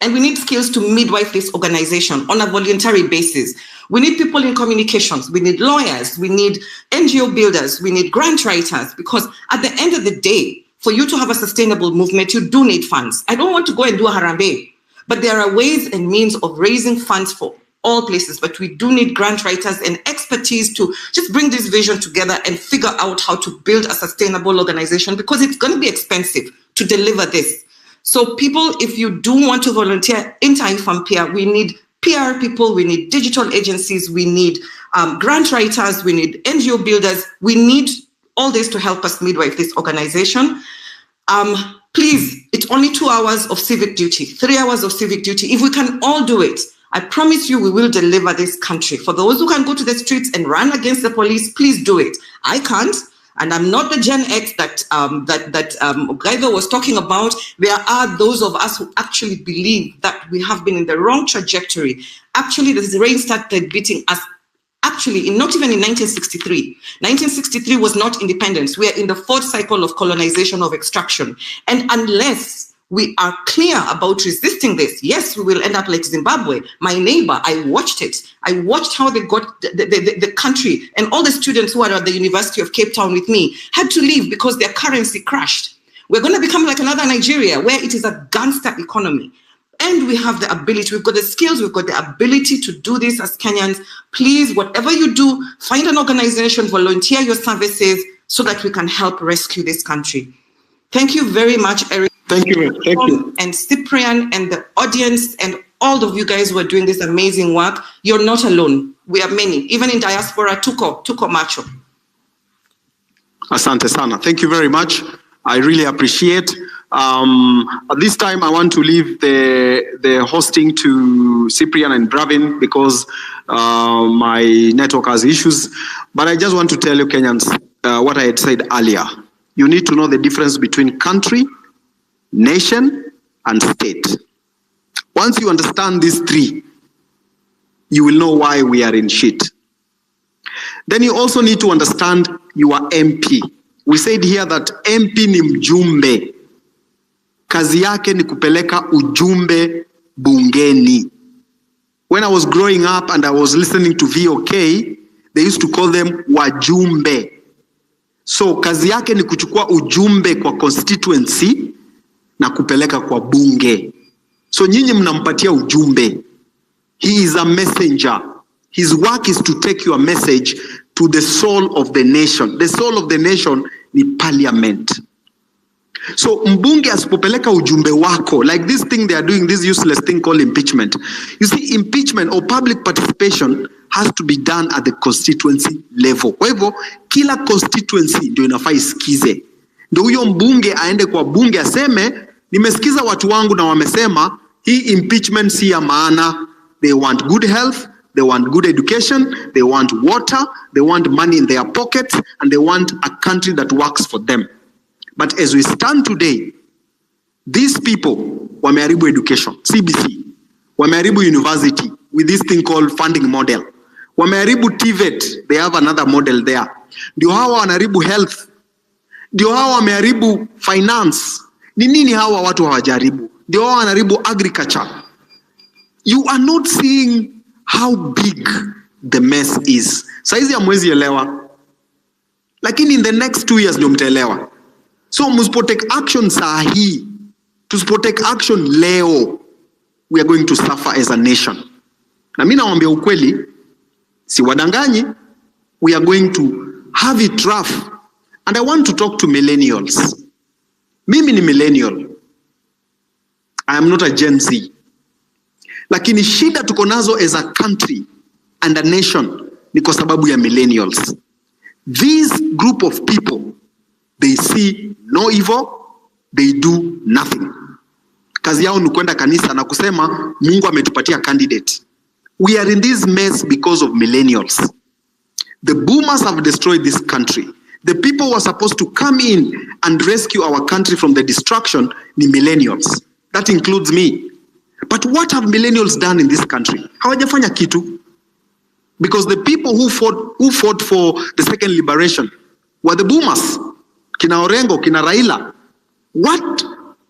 And we need skills to midwife this organization on a voluntary basis. We need people in communications. We need lawyers. We need NGO builders. We need grant writers, because at the end of the day, for you to have a sustainable movement, you do need funds. I don't want to go and do a harambe, but there are ways and means of raising funds for all places, but we do need grant writers and expertise to just bring this vision together and figure out how to build a sustainable organization, because it's going to be expensive to deliver this. So people, if you do want to volunteer in Taifa, we need PR people, we need digital agencies, we need grant writers, we need NGO builders, we need all this to help us midwife this organization. Please, it's only 2 hours of civic duty, 3 hours of civic duty. If we can all do it, I promise you we will deliver this country. For those who can go to the streets and run against the police, please do it. I can't, and I'm not the Gen X that Gaido was talking about. There are those of us who actually believe that we have been in the wrong trajectory. Actually, the rain started beating us. Actually, not even in 1963. 1963 was not independence. We are in the fourth cycle of colonization, of extraction. And unless we are clear about resisting this, yes, we will end up like Zimbabwe. My neighbor, I watched it. I watched how they got the country, and all the students who are at the University of Cape Town with me had to leave because their currency crashed. We're going to become like another Nigeria, where it is a gangster economy. And we have the ability, we've got the skills, we've got the ability to do this as Kenyans. Please, whatever you do, find an organization, volunteer your services so that we can help rescue this country. Thank you very much, Eric. Thank you. Thank you. And Cyprian and the audience and all of you guys who are doing this amazing work. You're not alone. We are many. Even in diaspora, tuko macho. Asante sana. Thank you very much. I really appreciate. At this time, I want to leave the hosting to Cyprian and Bravin because my network has issues. But I just want to tell you, Kenyans, what I had said earlier. You need to know the difference between country, nation, and state. Once you understand these three, you will know why we are in shit. Then you also need to understand your MP. We said here that MP ni mjumbe. Kazi yake ni kupeleka ujumbe bungeni. When I was growing up and I was listening to VOK, they used to call them wajumbe. So kazi yake ni kuchukua ujumbe kwa constituency na kupeleka kwa bunge. So nyinyi mnampatia ujumbe. He is a messenger. His work is to take your message to the soul of the nation. The soul of the nation ni parliament. So mbunge asipopeleka ujumbe wako, like this thing they are doing, this useless thing called impeachment. You see, impeachment or public participation has to be done at the constituency level. Kwa hivyo, kila constituency ndio inafaa isikize. Ndio huyo mbunge aende kwa bunge aseme, nimesikiza watu wangu na wamesema, hii impeachment si ya maana. They want good health, they want good education, they want water, they want money in their pockets, and they want a country that works for them. But as we stand today, these people wameharibu education, CBC, wameharibu university with this thing called funding model. Wameharibu TVET, they have another model there. Ndio hawa wanaharibu health. Ndio hawa wameharibu finance. Ni nini hawa watu hawajaribu? Ndio hawa wanaharibu agriculture. You are not seeing how big the mess is. Saizi hamwezi elewa. Lakini in the next 2 years ndio mtaelewa. So msipotake action saa hii, tusipotake action leo, we are going to suffer as a nation. Na mimi nawaambia ukweli, si wadanganyi, we are going to have it rough. And I want to talk to millennials. Mimi ni millennial. I am not a Gen Z. Lakini shida tuko nazo as a country and a nation ni kwa sababu ya millennials. This group of people, they see no evil, they do nothing. Kazi yao ni kwenda kanisa na kusema Mungu ametupatia candidate. We are in this mess because of millennials. The boomers have destroyed this country. The people who are supposed to come in and rescue our country from the destruction ni millennials. That includes me. But what have millennials done in this country? Hawajafanya kitu. Because the people who fought for the second liberation were the boomers. Kina Orengo, kina Raila. What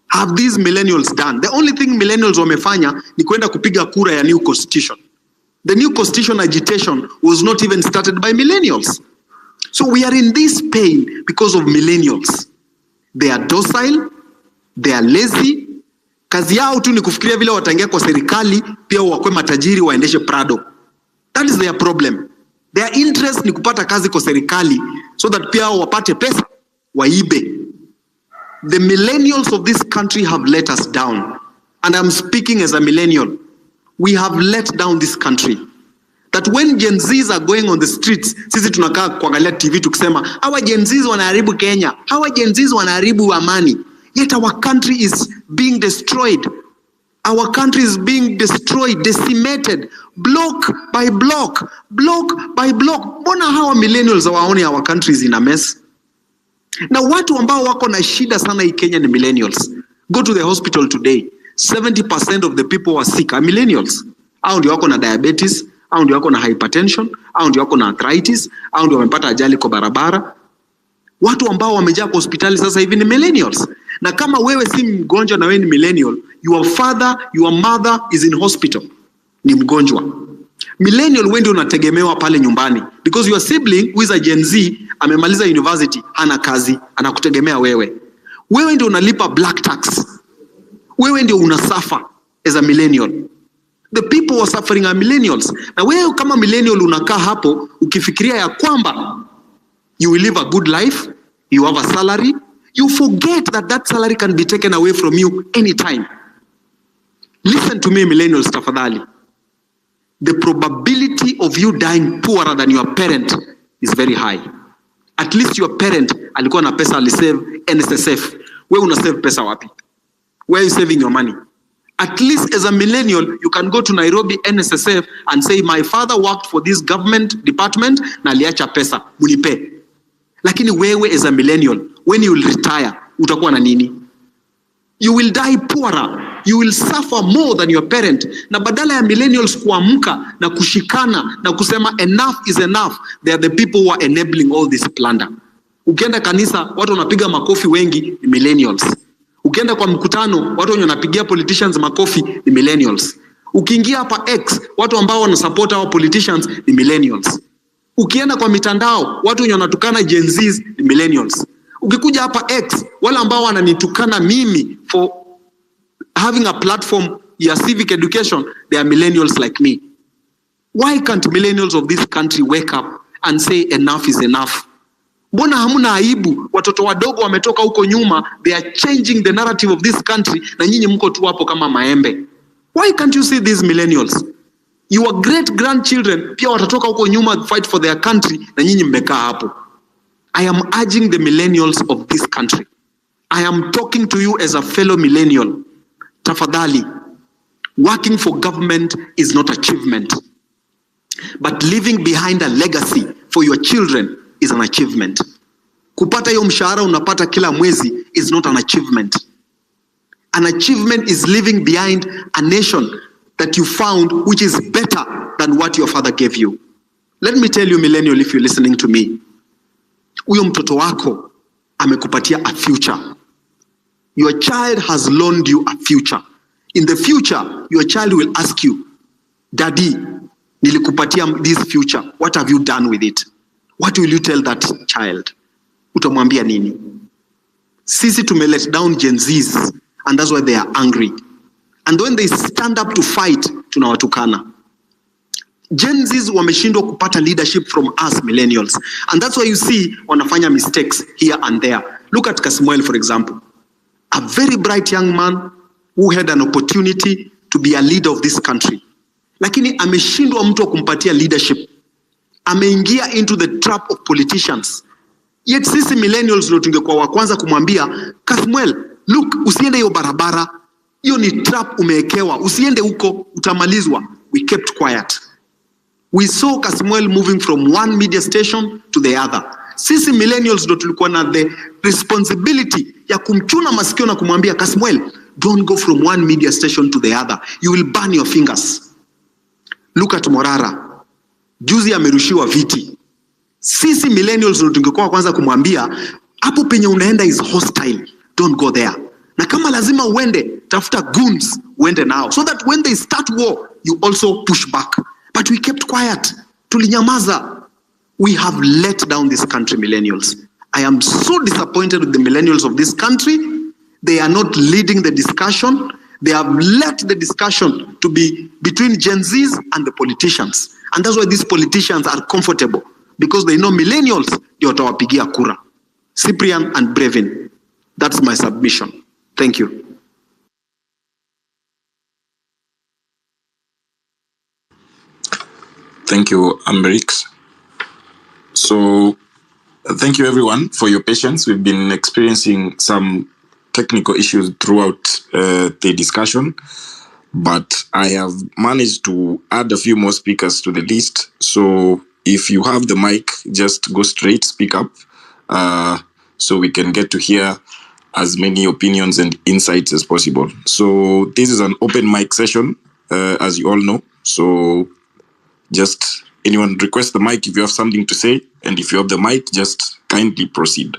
have these millennials done? The only thing millennials wamefanya ni kwenda kupiga kura ya new constitution. The new constitution agitation was not even started by millennials. So we are in this pain because of millennials. They are docile, they are lazy. Kazi yao tu ni kufikiria vile wataingia kwa serikali, pia wakwe matajiri waendeshe Prado. That is their problem. Their interest ni kupata kazi kwa serikali so that pia wapate pesa, waibe. The millennials of this country have let us down. And I'm speaking as a millennial. We have let down this country. That when Gen Zs are going on the streets, sisi tunakaa kuangalia TV tukisema, hawa Gen Zs wanaharibu Kenya, hawa Gen Zs wanaharibu amani. Yet our country is being destroyed. Our country is being destroyed, decimated, block by block, block by block. Mbona hawa millennials hawaoni our country is in a mess? Na watu ambao wako na shida sana hii Kenya ni millennials. Go to the hospital today. 70% of the people who are sick are millennials. Hao ndio wako na diabetes, hao ndio wako na hypertension, hao ndio wako na arthritis, hao ndio wamepata ajali kwa barabara. Watu ambao wamejaa kwa hospitali sasa hivi ni millennials. Na kama wewe si mgonjwa na wewe ni millennial, your father, your mother is in hospital, ni mgonjwa. Millennial wewe ndio unategemewa pale nyumbani. Because your sibling who is a Gen Z amemaliza university, hana kazi, anakutegemea wewe. Wewe ndio unalipa black tax. Wewe ndio unasuffer as a millennial. The people who are suffering are millennials. Na wewe kama millennial unakaa hapo ukifikiria ya kwamba you will live a good life, you have a salary, you forget that that salary can be taken away from you anytime. Listen to me, millennials, tafadhali. The probability of you dying poorer than your parent is very high. At least your parent alikuwa na pesa, alisave NSSF. Wewe una save pesa wapi? Where are you saving your money? At least as a millennial, you can go to Nairobi NSSF and say, my father worked for this government department na aliacha pesa, munipe. Lakini wewe as a millennial, when you will retire, utakuwa na nini? You will die poorer. You will suffer more than your parent. Na badala ya millennials kuamka na kushikana na kusema enough is enough, they are the people who are enabling all this plunder. Ukienda kanisa, watu wanapiga makofi wengi ni millennials. Ukienda kwa mkutano, watu wenye wanapigia politicians makofi ni millennials. Ukiingia hapa X, watu ambao wanasupport our politicians ni millennials. Ukienda kwa mitandao, watu wenye wanatukana Gen Zs ni millennials. Ukikuja hapa X, wale ambao wananitukana mimi for having a platform ya civic education, they are millennials like me. Why can't millennials of this country wake up and say enough is enough? Mbona hamuna aibu? Watoto wadogo wametoka huko nyuma, they are changing the narrative of this country, na nyinyi mko tu hapo kama maembe. Why can't you see these millennials? Your great grandchildren pia watatoka huko nyuma fight for their country, na nyinyi mmekaa hapo. I am urging the millennials of this country. I am talking to you as a fellow millennial. Tafadhali, working for government is not achievement. But leaving behind a legacy for your children is an achievement. Kupata hiyo mshahara unapata kila mwezi is not an achievement. An achievement is leaving behind a nation that you found which is better than what your father gave you. Let me tell you, millennial, if you're listening to me, huyo mtoto wako amekupatia a future. Your child has loaned you a future. In the future, your child will ask you, Daddy, nilikupatia this future. What have you done with it? What will you tell that child? Utamwambia nini? Sisi tume let down Gen Zs, and that's why they are angry. And when they stand up to fight, tunawatukana. Gen Zs wameshindwa kupata leadership from us millennials. And that's why you see wanafanya mistakes here and there. Look at Kasmuel, for example. A very bright young man who had an opportunity to be a leader of this country. Lakini ameshindwa mtu wa kumpatia leadership. Ameingia into the trap of politicians. Yet sisi millennials ndio tungekuwa wa kwanza kumwambia, Kasmuel, look, usiende hiyo barabara. Hiyo ni trap umeekewa. Usiende huko, utamalizwa. We kept quiet. We saw Kasmuel moving from one media station to the other. Sisi millennials ndio tulikuwa na the responsibility ya kumchuna masikio na kumwambia, Kasmuel, don't go from one media station to the other. You will burn your fingers. Look at Morara. Juzi amerushiwa viti. Sisi millennials ndio tungekuwa kwanza kumwambia, hapo penye unaenda is hostile. Don't go there. Na kama lazima uende, tafuta goons, uende nao. So that when they start war, you also push back. But we kept quiet. Tulinyamaza. We have let down this country, millennials. I am so disappointed with the millennials of this country. They are not leading the discussion. They have let the discussion to be between Gen Zs and the politicians. And that's why these politicians are comfortable. Because they know millennials, ndio watawapigia kura. Cyprian and Brevin. That's my submission. Thank you. Thank you, Amberix. So, thank you everyone for your patience. We've been experiencing some technical issues throughout the discussion, but I have managed to add a few more speakers to the list. So, if you have the mic, just go straight, speak up, so we can get to hear as many opinions and insights as possible. So, this is an open mic session, as you all know. So, just anyone request the mic if you have something to say, and if you have the mic, just kindly proceed.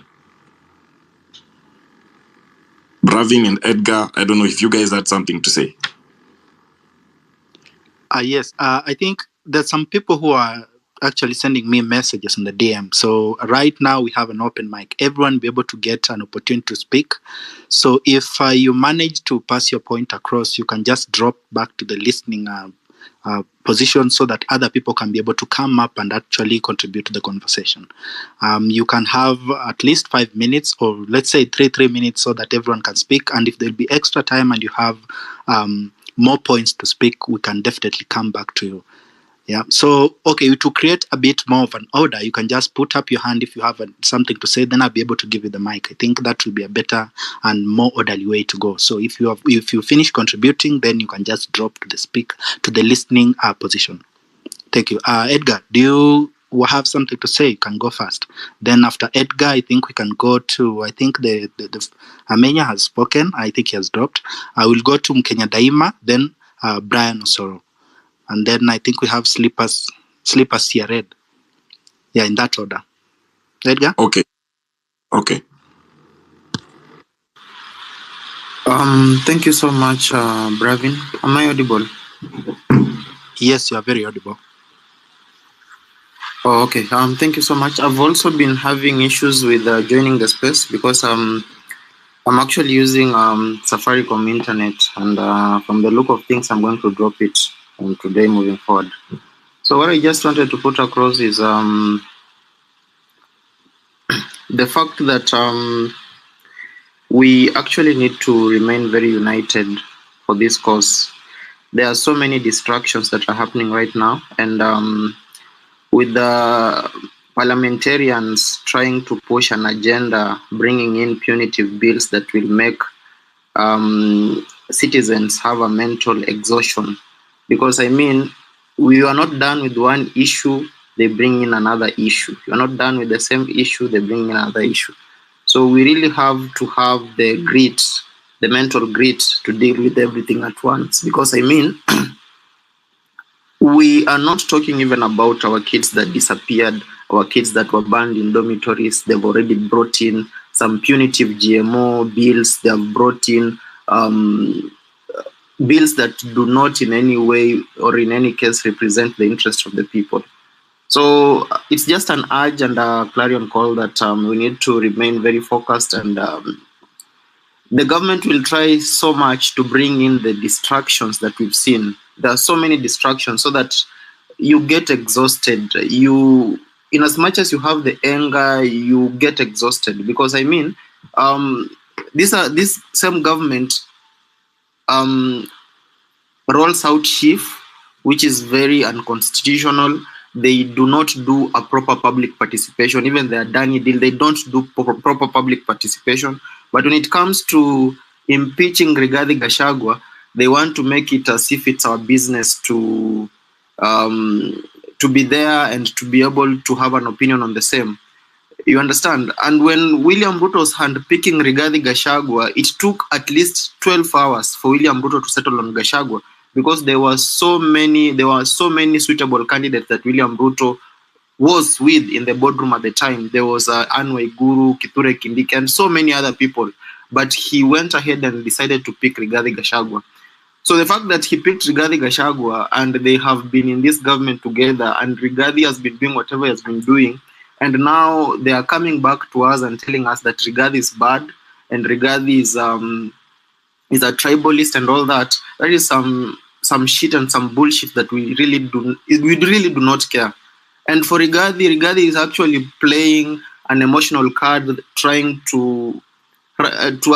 Bravin and Edgar, I don't know if you guys had something to say. Yes, I think there's some people who are actually sending me messages in the DM. So right now we have an open mic. Everyone will be able to get an opportunity to speak. So if you manage to pass your point across, you can just drop back to the listening position so that other people can be able to come up and actually contribute to the conversation. You can have at least 5 minutes, or let's say 3 minutes, so that everyone can speak. And if there'll be extra time and you have more points to speak, we can definitely come back to you. Yeah. So, okay, to create a bit more of an order, you can just put up your hand if you have something to say, then I'll be able to give you the mic. I think that will be a better and more orderly way to go. So if you finish contributing, then you can just drop to the listening position. Thank you. Edgar, do you have something to say? You can go first. Then after Edgar, I think we can go to, I think the Amenya has spoken. I think he has dropped. I will go to Mkenya Daima, then Brian Osoro. And then I think we have Sleepers here, Red. Yeah, in that order. Edgar? Okay. Thank you so much, Bravin. Am I audible? Yes, you are very audible. Oh, okay. Thank you so much. I've also been having issues with joining the space because I'm actually using Safaricom internet, and from the look of things, I'm going to drop it today moving forward. So what I just wanted to put across is the fact that we actually need to remain very united for this cause. There are so many distractions that are happening right now, and with the parliamentarians trying to push an agenda, bringing in punitive bills that will make citizens have a mental exhaustion. Because I mean, we are not done with one issue, they bring in another issue. You are not done with the same issue, they bring in another issue. So we really have to have the grit, the mental grit to deal with everything at once. Because I mean, we are not talking even about our kids that disappeared, our kids that were banned in dormitories. They've already brought in some punitive GMO bills. They have brought in bills that do not in any way or in any case represent the interest of the people. So it's just an urge and a clarion call that we need to remain very focused, and the government will try so much to bring in the distractions that we've seen. There are so many distractions so that you get exhausted. You, in as much as you have the anger, you get exhausted. Because I mean, this same government rolls out Shif, which is very unconstitutional. They do not do a proper public participation. Even the Adani deal, they don't do proper public participation. But when it comes to impeaching Rigathi Gachagua, they want to make it as if it's our business to be there and to be able to have an opinion on the same. You understand? And when William Ruto was handpicking Rigathi Gachagua, it took at least 12 hours for William Ruto to settle on Gachagua, because there were so many suitable candidates that William Ruto was with in the boardroom at the time. There was Anne Waiguru, Kithure Kindiki, and so many other people. But he went ahead and decided to pick Rigathi Gachagua. So the fact that he picked Rigathi Gachagua and they have been in this government together, and Rigathi has been doing whatever he has been doing, and now they are coming back to us and telling us that Rigathi is bad and Rigathi is a tribalist and all that. That is some shit and some bullshit that we really do not care. And for Rigathi is actually playing an emotional card, trying to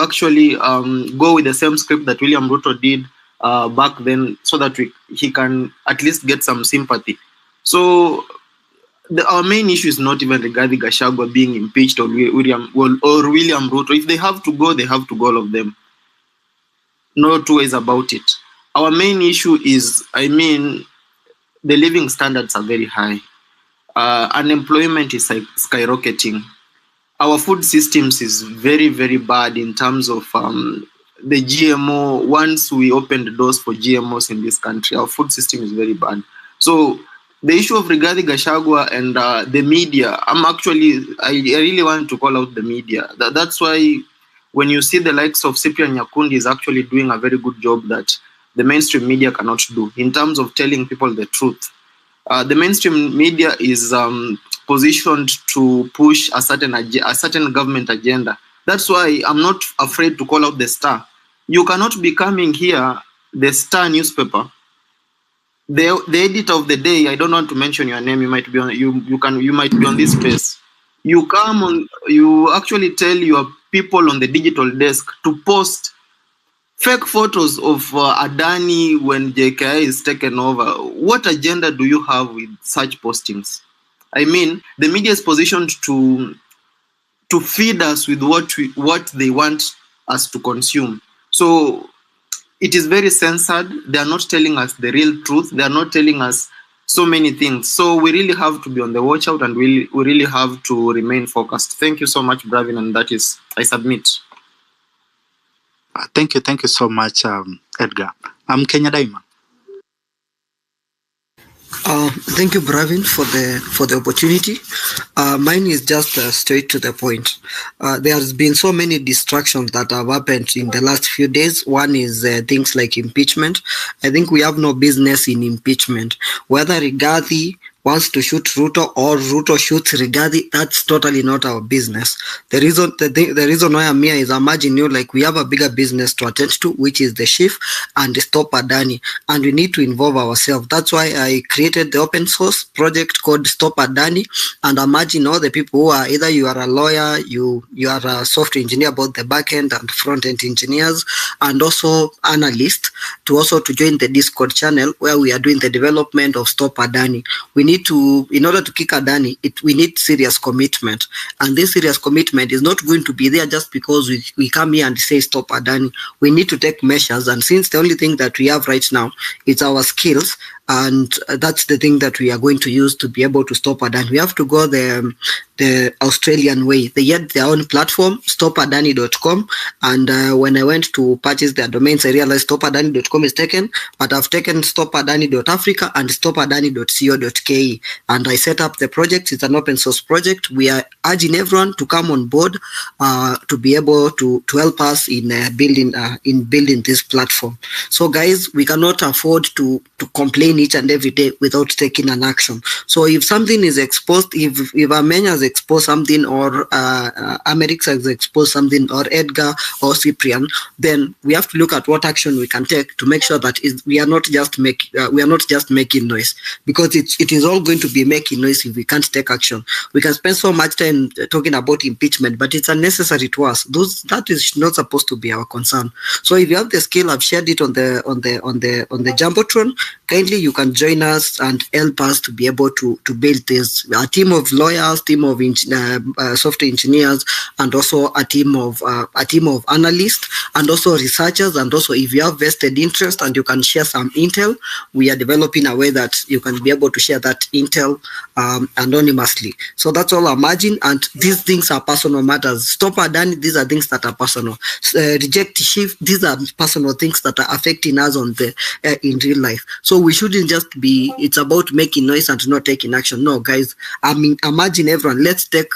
actually go with the same script that William Ruto did back then, so that he can at least get some sympathy. So our main issue is not even Rigathi Gachagua being impeached or William Ruto. If they have to go, they have to go, all of them. No two ways about it. Our main issue is, I mean, the living standards are very high. Unemployment is skyrocketing. Our food systems is very, very bad in terms of the GMO. Once we open the doors for GMOs in this country, our food system is very bad. So the issue of Rigathi Gachagua and the media, I really want to call out the media. That's why when you see the likes of Cyprian Nyakundi is actually doing a very good job that the mainstream media cannot do in terms of telling people the truth. The mainstream media is positioned to push a certain government agenda. That's why I'm not afraid to call out the Star. You cannot be coming here, the Star newspaper, the editor of the day. I don't want to mention your name. You might be on. You might be on this space. You come on. You actually tell your people on the digital desk to post fake photos of Adani when Jkia is taken over. What agenda do you have with such postings? I mean, the media is positioned to feed us with what they want us to consume. So it is very censored. They are not telling us the real truth. They are not telling us so many things. So we really have to be on the watch out, and we really have to remain focused. Thank you so much, Bravin, and that is, I submit. Thank you so much, Edgar. I'm Kenya Daima. Thank you, Bravin, for the opportunity. Mine is just straight to the point. There has been so many distractions that have happened in the last few days. One is things like impeachment. I think we have no business in impeachment. Whether Rigathi wants to shoot Ruto or Ruto shoots Rigathi, that's totally not our business. The reason why I'm here is imagine you like we have a bigger business to attend to, which is the Shif and the Stop Adani, and we need to involve ourselves. That's why I created the open source project called Stop Adani, and imagine all the people who are either you are a lawyer, you are a software engineer, both the back end and front end engineers, and also analysts to join the Discord channel where we are doing the development of Stop Adani. We need to, in order to kick Adani, we need serious commitment, and this serious commitment is not going to be there just because we come here and say Stop Adani. We need to take measures, and since the only thing that we have right now is our skills, and that's the thing that we are going to use to be able to stop Adani. We have to go the Australian way. They had their own platform, stopadani.com, and when I went to purchase their domains, I realized stopadani.com is taken, but I've taken stopadani.africa and stopadani.co.ke, and I set up the project. It's an open source project. We are urging everyone to come on board to be able to help us in building this platform. So guys, we cannot afford to complain each and every day without taking an action. So if something is exposed, if Amenya has exposed something, or Amerix has exposed something, or Edgar or Cyprian, then we have to look at what action we can take to make sure that we are not just making noise, because it is all going to be making noise if we can't take action. We can spend so much time talking about impeachment, but it's unnecessary to us. That is not supposed to be our concern. So if you have the skill, I've shared it on the Jumbotron. Kindly, you can join us and help us to be able to build this. A team of lawyers, team of software engineers, and also a team of analysts, and also researchers. And also, if you have vested interest and you can share some intel, we are developing a way that you can be able to share that intel anonymously. So that's all I'm urging. And these things are personal matters. Stop Adani, these are things that are personal. Reject Shif, these are personal things that are affecting us in real life. So we shouldn't just be, it's about making noise and not taking action. No, guys, I mean, imagine everyone, let's take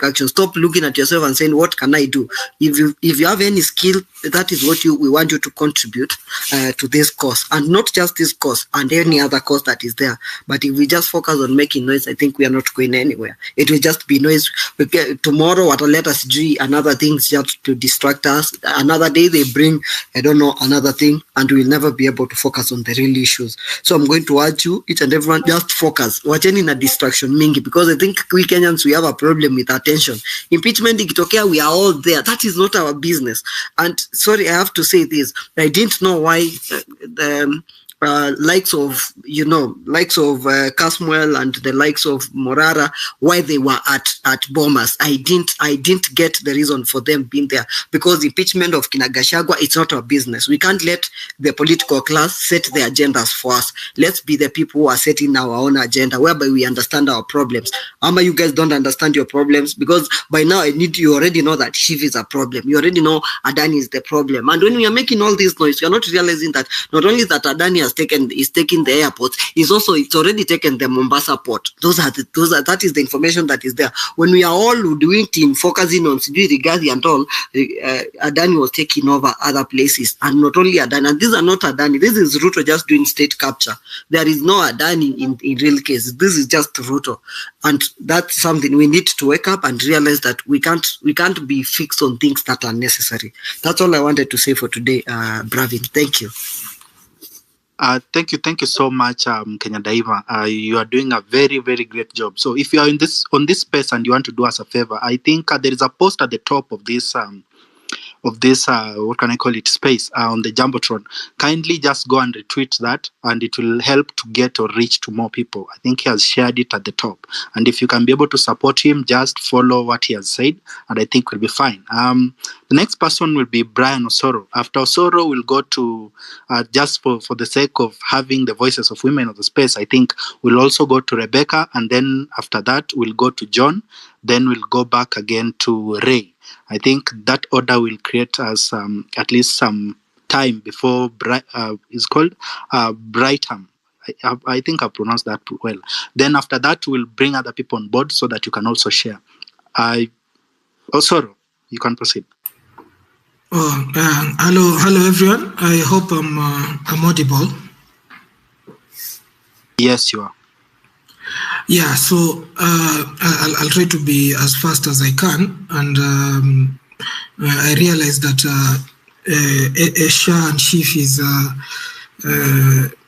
action. Stop looking at yourself and saying, what can I do? If you have any skill, that is what we want you to contribute to this cause, and not just this cause and any other cause that is there. But if we just focus on making noise, I think we are not going anywhere. It will just be noise. Tomorrow, what will let us do another thing just to distract us. Another day they bring, I don't know, another thing, and we'll never be able to focus on the real issues. So I'm going to urge you, each and everyone, just focus. Watching in a distraction mingi, because I think we Kenyans, we have a problem with attention. Impeachment ikitokea, we are all there. That is not our business. And sorry, I have to say this. I didn't know why the likes of Casmuel and the likes of Morara, why they were at Bomas. I didn't get the reason for them being there, because the impeachment of Kinagashagwa, it's not our business. We can't let the political class set the agendas for us. Let's be the people who are setting our own agenda, whereby we understand our problems. Ama, you guys don't understand your problems, because by now you already know that Shif is a problem. You already know Adani is the problem. And when we are making all this noise, you're not realizing that not only that Adani is taking the airports, it's already taken the Mombasa port. That is the information that is there. When we are all doing team focusing on Rigathi and all, Adani was taking over other places, and not only Adani. And these are not Adani. This is Ruto just doing state capture. There is no Adani in real case. This is just Ruto, and that's something we need to wake up and realize that we can't be fixed on things that are necessary. That's all I wanted to say for today, Bravin. Thank you. Thank you so much, Kenya Daima. You are doing a very, very great job. So if you are on this space and you want to do us a favor, I think there is a post at the top of this what can I call it, space on the Jumbotron. Kindly just go and retweet that, and it will help to get or reach to more people. I think he has shared it at the top, and if you can be able to support him, just follow what he has said, and I think we'll be fine. The next person will be Brian Osoro. After Osoro, we'll go to just for the sake of having the voices of women of the space, I think we'll also go to Rebecca, and then after that we'll go to John, then we'll go back again to Ray. I think that order will create us at least some time before it's called Brightham. I think I pronounced that well. Then after that, we'll bring other people on board so that you can also share. Osoro, you can proceed. Hello everyone. I hope I'm audible. Yes, you are. Yeah, so I'll try to be as fast as I can, and I realize that Shah and Shif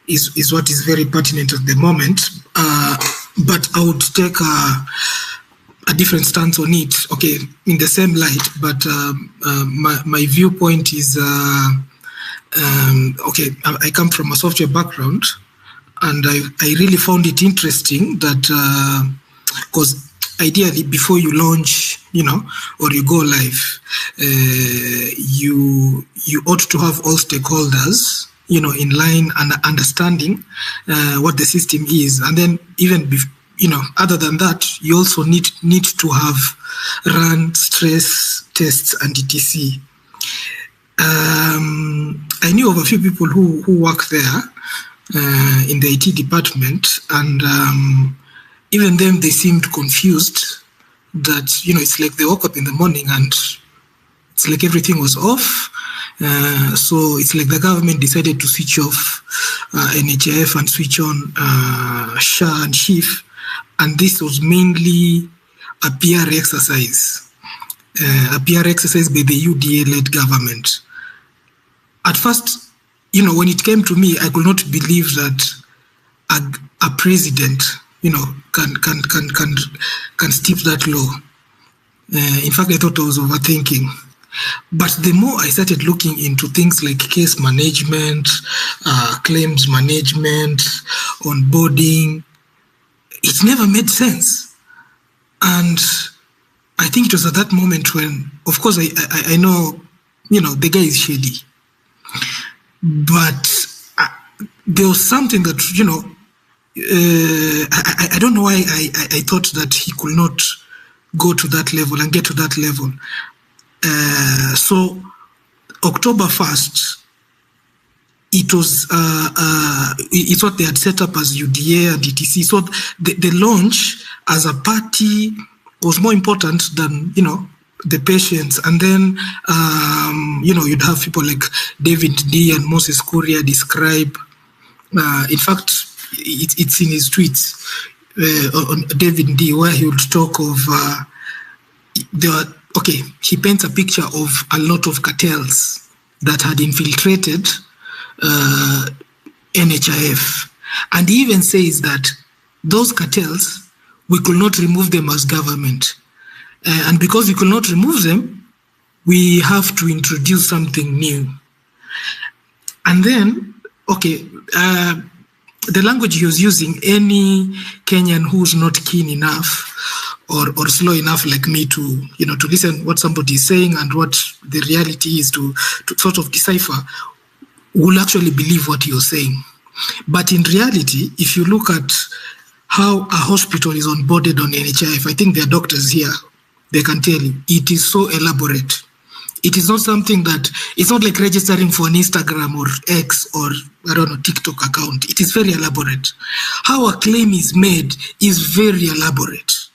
is what is very pertinent at the moment, but I would take a different stance on it. Okay, in the same light, but my viewpoint is okay. I come from a software background. And I really found it interesting that, because ideally before you launch, or you go live, you ought to have all stakeholders, in line and understanding what the system is. And then even, other than that, you also need to have run stress tests and etc. I knew of a few people who work there, in the IT department, and even them, they seemed confused that, it's like they woke up in the morning and it's like everything was off. So it's like the government decided to switch off NHIF and switch on Shah and Shif, and this was mainly a PR exercise by the UDA-led government. At first, when it came to me, I could not believe that a president, can stoop that low. In fact, I thought I was overthinking. But the more I started looking into things like case management, claims management, onboarding, it never made sense. And I think it was at that moment when, of course, I know, the guy is shady. But there was something that, I don't know why I thought that he could not go to that level and get to that level. So October 1st, it was it's what they had set up as UDA and etc. So the launch as a party was more important than, the patients. And then, you'd have people like David D and Moses Kuria describe, in fact, it's in his tweets on David D, where he would talk of, he paints a picture of a lot of cartels that had infiltrated NHIF. And he even says that those cartels, we could not remove them as government. And because we could not remove them, we have to introduce something new. And then, the language he was using, any Kenyan who's not keen enough or slow enough like me to, to listen what somebody is saying and what the reality is to sort of decipher, will actually believe what you're saying. But in reality, if you look at how a hospital is onboarded on NHIF, I think there are doctors here, they can tell you, it is so elaborate. It is not something that, it's not like registering for an Instagram or X or, TikTok account. It is very elaborate. How a claim is made is very elaborate.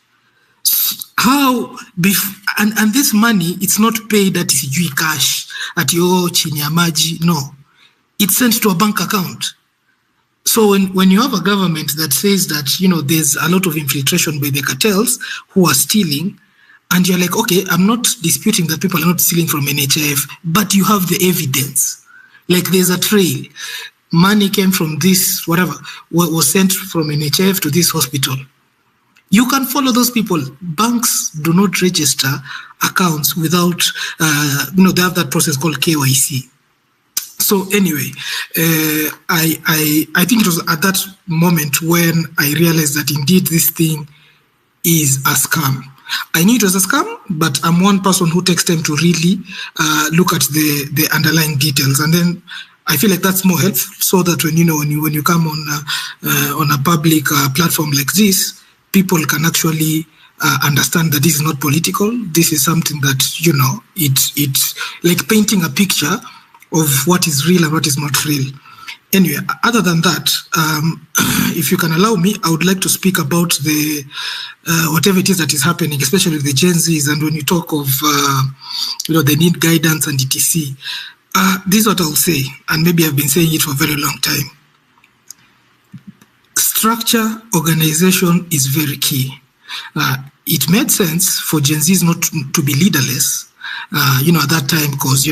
And this money, it's not paid at CG cash, at your chinyamaji, no. It's sent to a bank account. So when you have a government that says that, there's a lot of infiltration by the cartels who are stealing, and you're like, okay, I'm not disputing that people are not stealing from NHIF, but you have the evidence. Like there's a trail. Money came from this, whatever, was sent from NHIF to this hospital. You can follow those people. Banks do not register accounts without, they have that process called KYC. So anyway, I think it was at that moment when I realized that indeed this thing is a scam. I knew it was a scam, but I'm one person who takes time to really look at the underlying details, and then I feel like that's more helpful, so that when you come on a public platform like this, people can actually understand that this is not political. This is something that it's like painting a picture of what is real and what is not real. Anyway, other than that, if you can allow me, I would like to speak about the whatever it is that is happening, especially with the Gen Zs. And when you talk of, they need guidance and etc. This is what I'll say, and maybe I've been saying it for a very long time. structure, organization is very key. It made sense for Gen Zs not to be leaderless, at that time, because,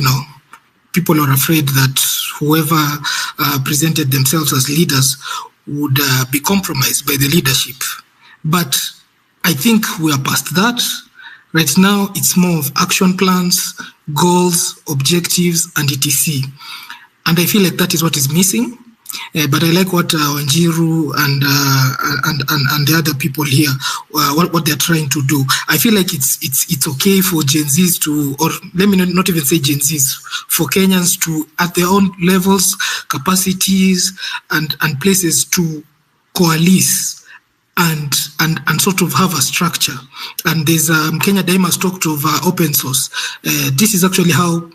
people are afraid that whoever presented themselves as leaders would be compromised by the leadership. But I think we are past that. Right now, it's more of action plans, goals, objectives, and etc. And I feel like that is what is missing. But I like what Wanjiru and the other people here, what they're trying to do. I feel like it's okay for Gen Zs to, or let me not even say Gen Zs, for Kenyans to, at their own levels, capacities, and places to coalesce and sort of have a structure. And there's Kenya Daima has talked of open source. This is actually how,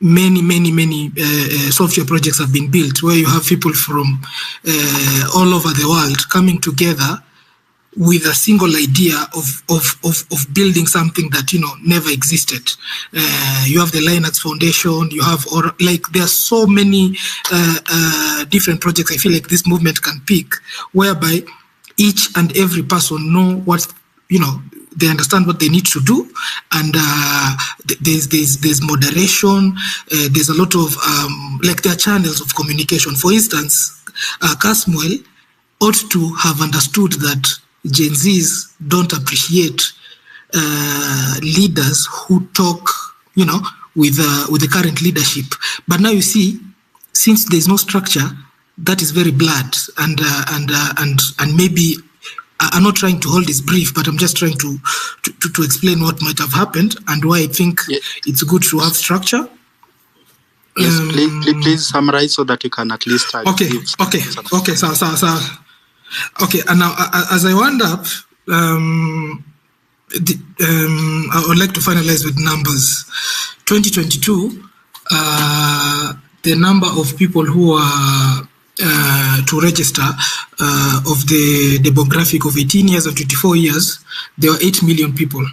many software projects have been built, where you have people from all over the world coming together with a single idea of building something that never existed. You have the Linux Foundation. You have there are so many different projects. I feel like this movement can pick, whereby each and every person know what they understand what they need to do, and there's moderation. There's a lot of there are channels of communication. For instance, Casmuel ought to have understood that Gen Zs don't appreciate leaders who talk, with the current leadership. But now you see, since there's no structure, that is very blunt, and maybe. I'm not trying to hold this brief, but I'm just trying to explain what might have happened and why I think it's good to have structure. Yes, please summarize so that you can at least. Okay. Okay, and now as I wound up, I would like to finalize with numbers. 2022, the number of people who are to register of the demographic of 18 years or 24 years, there were 8 million people.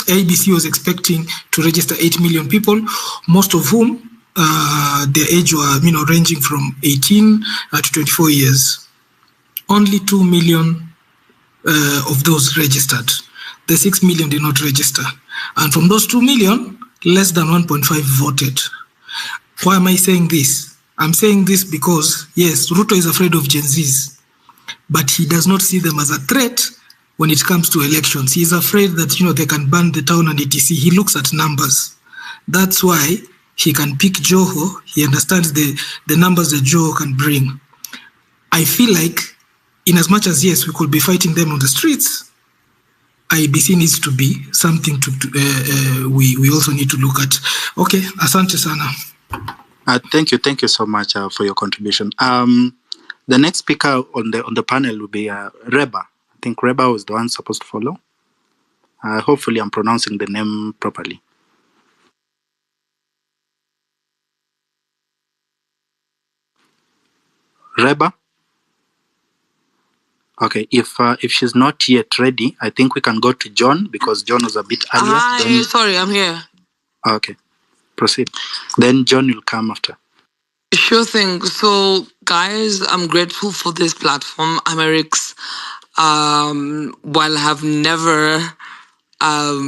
ABC was expecting to register 8 million people, most of whom their age were ranging from 18 to 24 years. Only 2 million of those registered. The 6 million did not register. And from those 2 million, less than 1.5 voted. Why am I saying this? I'm saying this because, yes, Ruto is afraid of Gen Zs, but he does not see them as a threat when it comes to elections. He is afraid that, they can burn the town and etc. He looks at numbers. That's why he can pick Joho. He understands the numbers that Joho can bring. I feel like, in as much as, yes, we could be fighting them on the streets, IBC needs to be something we also need to look at. Okay, asante sana. Thank you so much for your contribution. The next speaker on the panel will be Reba. I think Reba was the one supposed to follow. Hopefully, I'm pronouncing the name properly. Reba. Okay, if she's not yet ready, I think we can go to John, because John was a bit earlier. Hi, sorry, I'm here. Okay, proceed. Then John will come after. Sure thing. So, guys, I'm grateful for this platform. I'm Eric's. While I have never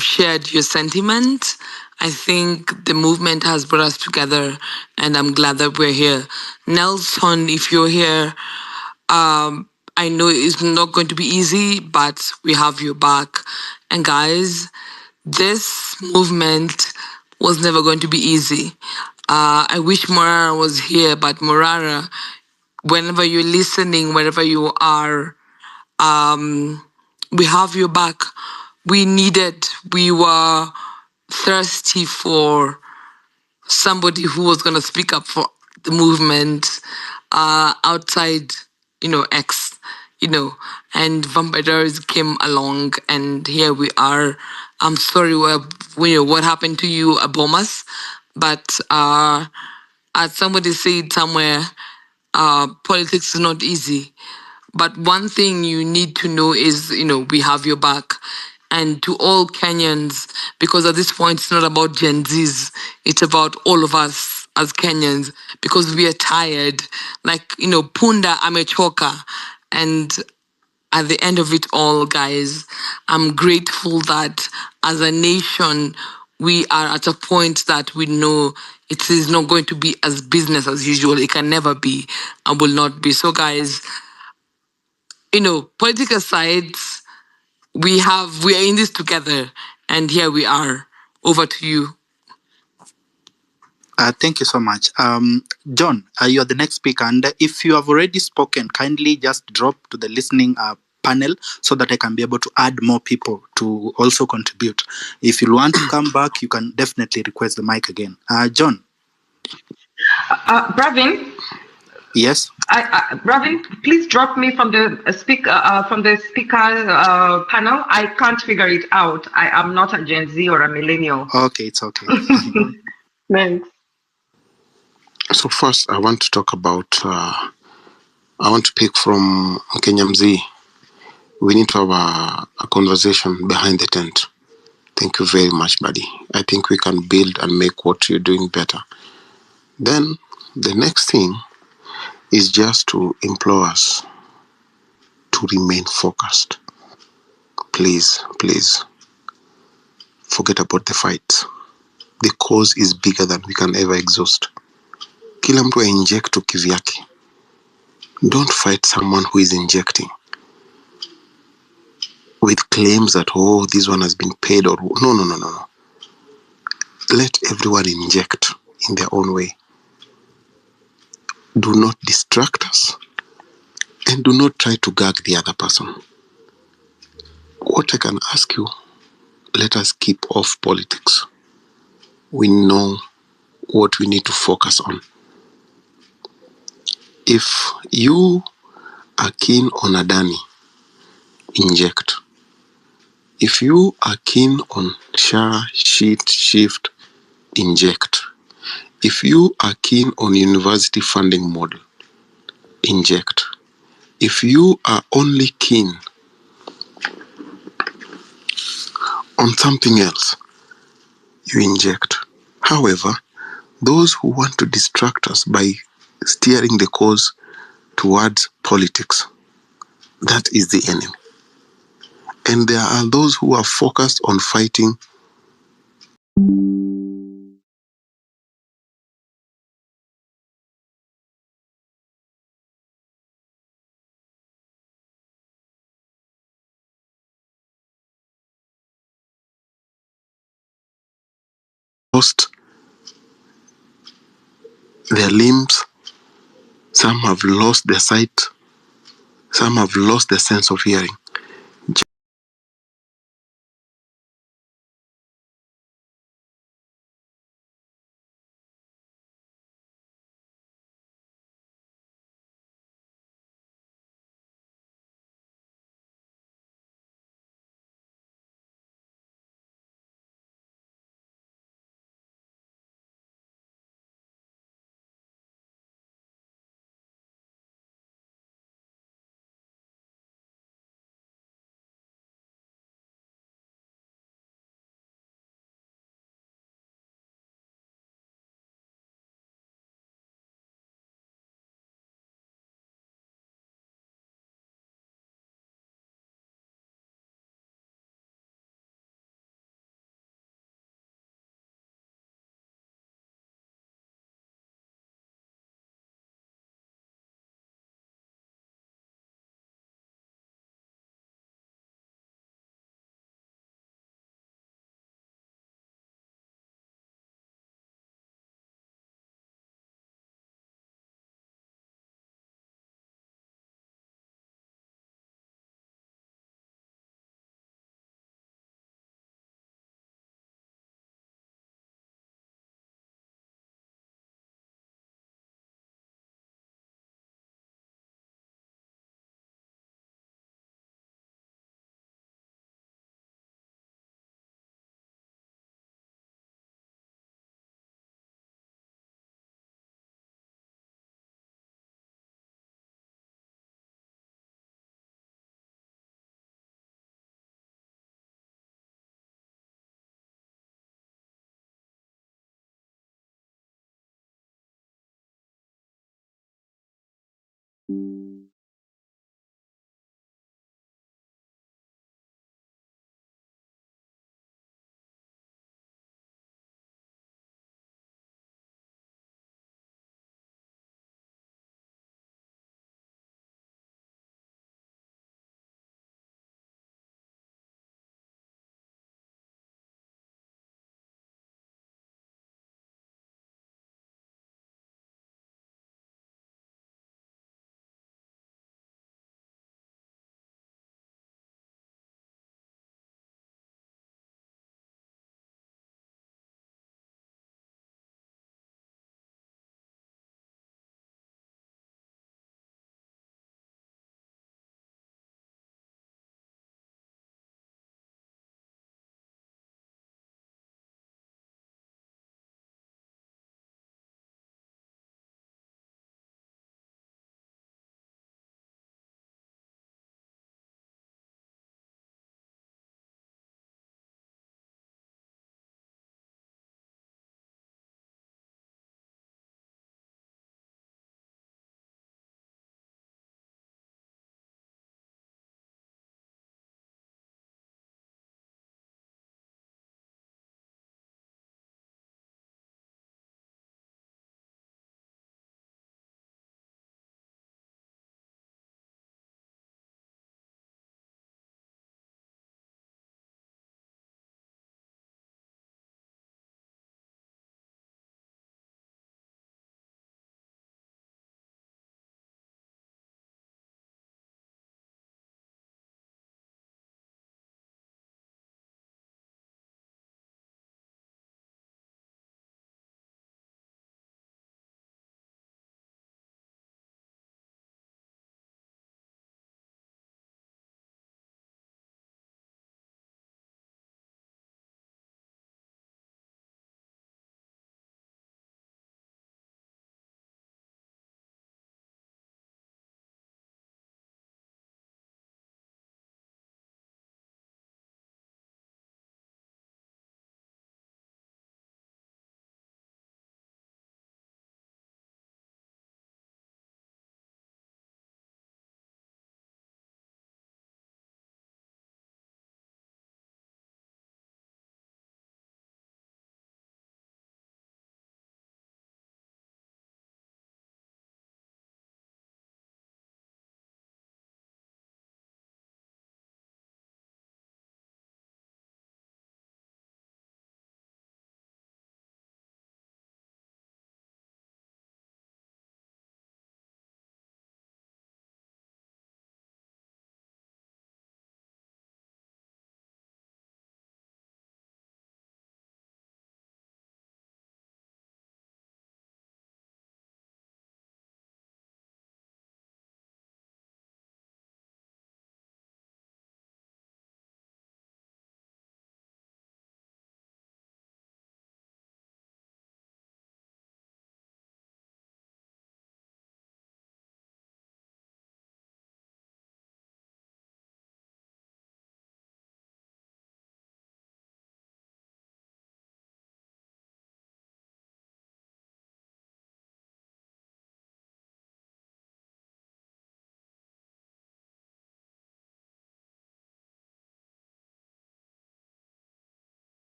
shared your sentiment, I think the movement has brought us together, and I'm glad that we're here. Nelson, if you're here, I know it's not going to be easy, but we have your back. And guys, this movement was never going to be easy. I wish Morara was here, but Morara, whenever you're listening, wherever you are, we have your back. We were thirsty for somebody who was going to speak up for the movement outside, X, and Vampires came along, and here we are. I'm sorry what happened to you, Abomas, but as somebody said somewhere, politics is not easy. But one thing you need to know is, we have your back. And to all Kenyans, because at this point, it's not about Gen Zs, it's about all of us. as Kenyans because we are tired. Like, Punda amechoka. And at the end of it all, guys, I'm grateful that as a nation, we are at a point that we know it is not going to be as business as usual. It can never be and will not be. So, guys, political sides, we are in this together, and here we are. Over to you. Thank you so much. John, you are the next speaker. And if you have already spoken, kindly just drop to the listening panel so that I can be able to add more people to also contribute. If you want to come back, you can definitely request the mic again. John. Bravin? Yes? Bravin, please drop me from the speaker panel. I can't figure it out. I am not a Gen Z or a millennial. Okay, it's okay. Thanks. So first, I want to talk about, I want to pick from Kenyans. We need to have a conversation behind the tent. Thank you very much, buddy. I think we can build and make what you're doing better. Then the next thing is just to implore us to remain focused. Please, please, forget about the fight. The cause is bigger than we can ever exhaust. Kila mtu inject to kivyake. Don't fight someone who is injecting with claims that, oh, this one has been paid or no. Let everyone inject in their own way. Do not distract us and do not try to gag the other person. What I can ask you, let us keep off politics. We know what we need to focus on. If you are keen on Adani, inject. If you are keen on shift, inject. If you are keen on university funding model, inject. If you are only keen on something else, you inject. However, those who want to distract us by steering the cause towards politics, that is the enemy. And there are those who are focused on fighting lost their limbs, some have lost their sight, some have lost the sense of hearing.